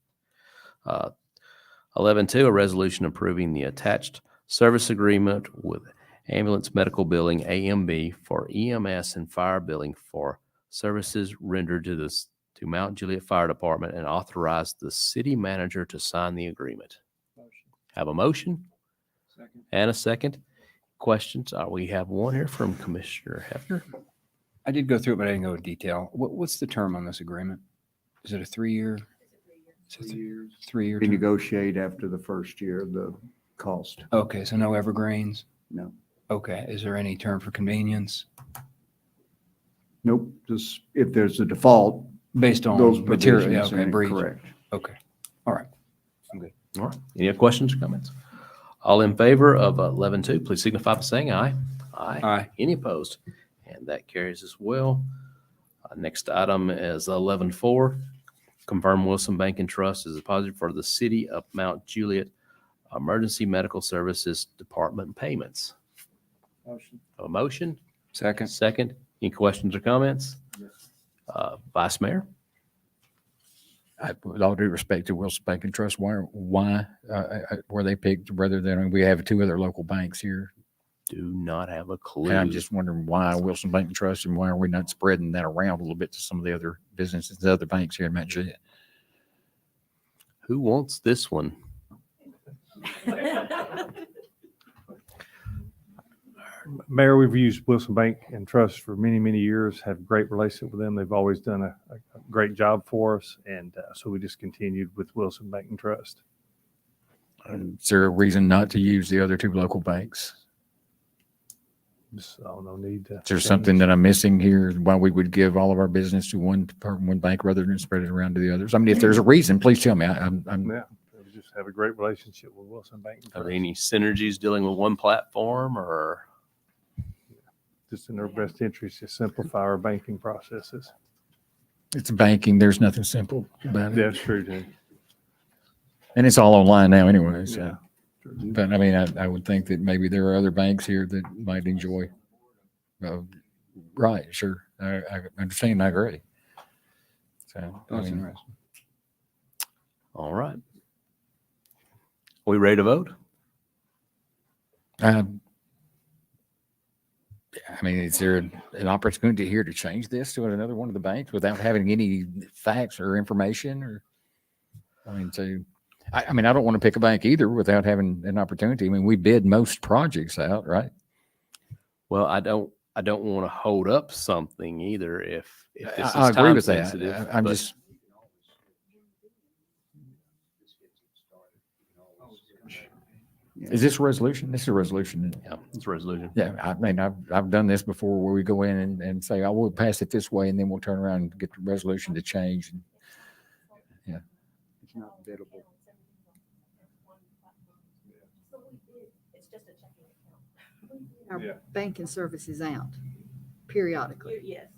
11.2, a resolution approving the attached service agreement with Ambulance Medical Billing, AMB, for EMS and fire billing for services rendered to Mount Juliet Fire Department, and authorize the city manager to sign the agreement. Have a motion? Second. And a second. Questions? We have one here from Commissioner Hefner. I did go through it, but I didn't go into detail. What's the term on this agreement? Is it a 3-year? 3 year. We term? negotiate after the first year, the cost. Okay, so no evergreens? No. Okay, is there any term for convenience Nope, just if there's a default, based on those material? Yeah, provisions in okay, it, breach. correct. Okay, all right. I'm good. All right. Any other questions or comments? All in favor of 11.2, please signify by saying aye. Aye. Any opposed? And that carries as well. Next item is 11.4. Confirm Wilson Bank and Trust is a deposit for the City of Mount Juliet Emergency Medical Services Department payments. Motion. A motion? Second. Second. Any questions or comments? Vice Mayor? With all due respect to Wilson Bank and Trust, why were they picked rather than, we have 2 other local banks here? Do not have a clue. And I'm just wondering why Wilson Bank and Trust, and why are we not spreading that around a little bit to some of the other businesses, the other banks here in Mount Juliet? Who wants this one? Mayor, we've used Wilson Bank and Trust for many, many years, have a great relationship with them. They've always done a great job for us. And so we just continued with Wilson Bank and Trust. Is there a reason not to use the other 2 local banks? So no need to. Is there something that I'm missing here, why we would give all of our business to one bank rather than spread it around to the others? I mean, if there's a reason, please tell me. I'm Yeah, we just have a great relationship with Wilson Bank and Are Trust. there any synergies dealing with one platform, or? Just in their best interest to simplify our banking processes. It's banking. There's nothing simple about it. That's true, too. And it's all online now anyway. So. Yeah. But I mean, I would think that maybe there are other banks here that might enjoy. Right. Sure. I understand. I agree. So, I That's mean, interesting. All right. We ready to vote? I mean, is there an opportunity here to change this to another one of the banks without having any facts or information? Or, I mean, I mean, I don't want to pick a bank either without having an opportunity. I mean, we bid most projects out, right? Well, I don't want to hold up something either if this is I agree time with that. sensitive, I'm but- just. Is this a resolution? This is a resolution. Yeah, it's a resolution. Yeah, I mean, I've done this before where we go in and say, oh, we'll pass it this way, and then we'll turn around and get the resolution to change. Yeah. It's not biddable. Our Yeah. banking services out periodically. Yes.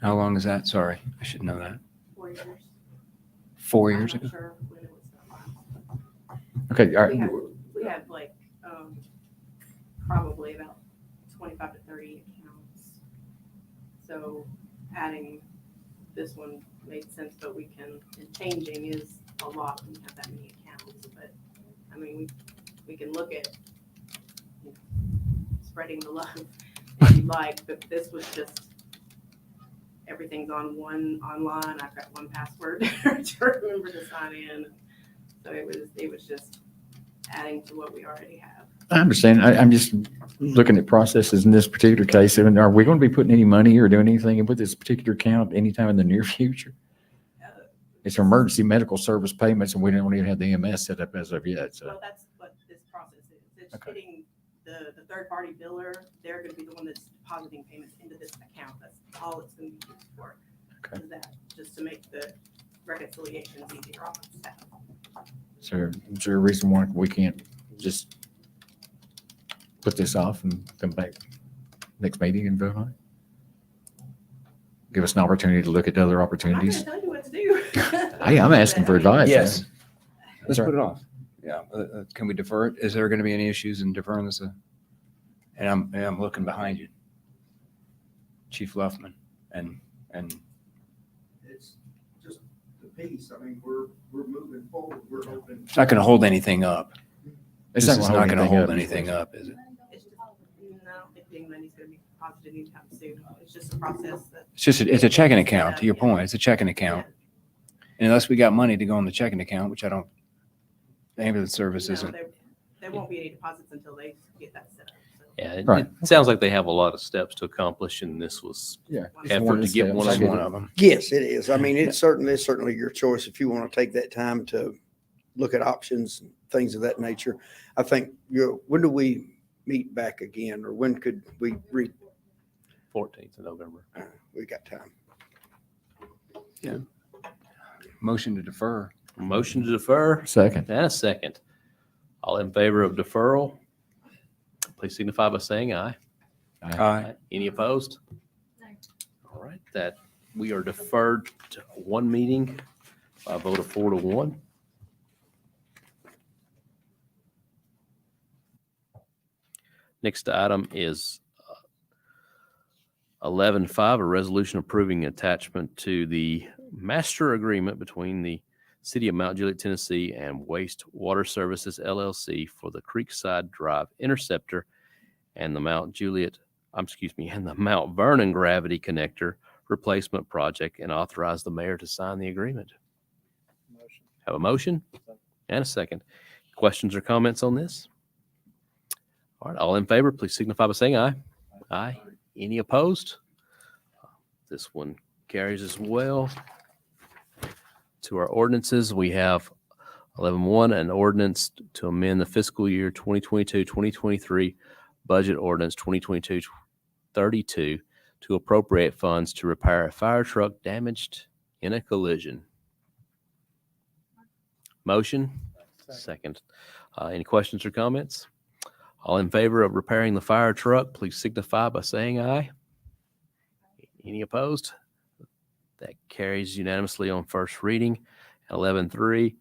How long is that? Sorry, I should know that. 4 years. 4 I'm years not ago? sure when it was the last. Okay, all right. We had like, probably about 25 to 30 accounts. So adding this one made sense, but and changing is a lot when you have that many accounts. But I mean, we can look at spreading the love if you like, but this was just, everything's on online. I've got one password to remember to sign in. So it was just adding to what we already have. I understand. I'm just looking at processes in this particular case. And are we going to be putting any money or doing anything with this particular account anytime in the near future? It's emergency medical service payments, and we don't even have the EMS set up as of yet. So. Well, that's what this process is. It's Okay. hitting the third-party biller. They're going to be the one that's depositing payments into this account. That's all it's going to be used for. Okay. Is that just to make the reconciliations easier on the staff. So is there a reason why we can't just put this off and come back next meeting and vote on it? Give us an opportunity to look at other I'm not opportunities. going to tell you what to do. Hey, I'm asking for advice. Yes. Let's That's put it off. Yeah, can we defer it? Is there going to be any issues in deferring this? And I'm looking behind you, Chief Luffman, and It's just the piece. I mean, we're moving forward. We're hoping. it's not going to hold anything up. It's This not is gonna not hold going to anything hold up. anything up, is it? It's just, I don't think any money's gonna be deposited anytime soon. It's just a process that. It's just, it's a checking account, to your point. It's a checking account. Yeah. And unless we got money to go on the checking account, which I don't, the ambulance service No, isn't. there won't be any deposits until they get that set up. So. Yeah, Right. it sounds like they have a lot of steps to accomplish, and this was Yeah. effort to get one of them. Yes, it is. I mean, it's certainly your choice if you want to take that time to look at options, and things of that nature. I think, when do we meet back again, or when could we 14th of November. we got time. Motion to defer. Motion to defer Second. and a second. All in favor of deferral, please signify by saying aye. Aye. Any opposed? All right, that we are deferred to one meeting by a vote of 4-1. Next item is 11.5, a resolution approving attachment to the master agreement between the City of Mount Juliet, Tennessee and Waste Water Services LLC for the Creekside Drive Interceptor and the Mount Vernon Gravity Connector Replacement Project, and authorize the mayor to sign the agreement. Have a motion and a second. Questions or comments on this? All right, all in favor, please signify by saying aye. Aye. Any opposed? This one carries as well. To our ordinances, we have 11.1, an ordinance to amend the fiscal year 2022-2023 budget ordinance 2022-32 to appropriate funds to repair a fire truck damaged in a collision. Motion? Second. Any questions or comments? All in favor of repairing the fire truck, please signify by saying aye. Any opposed? That carries unanimously on first reading. 11.3,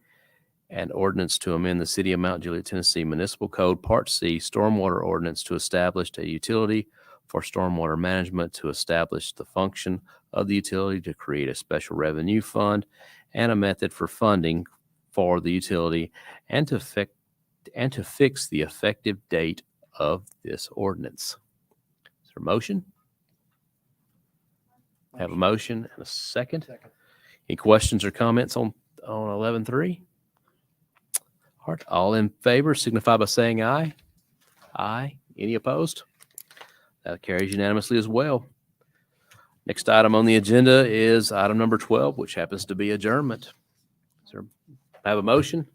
an ordinance to amend the City of Mount Juliet, Tennessee Municipal Code, Part C, Stormwater Ordinance to establish a utility for stormwater management, to establish the function of the utility, to create a special revenue fund and a method for funding for the utility, and to fix the effective date of this ordinance. Is there a motion? Have a motion and a second. Any questions or comments on 11.3? All right, all in favor signify by saying aye. Aye. Any opposed? That carries unanimously as well. Next item on the agenda is item number 12, which happens to be adjournment. Is there, have a motion?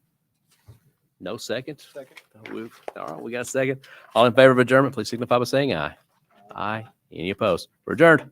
No second? Second. All right, we got a second. All in favor of adjournment, please signify by saying aye. Aye. Any opposed? We're adjourned.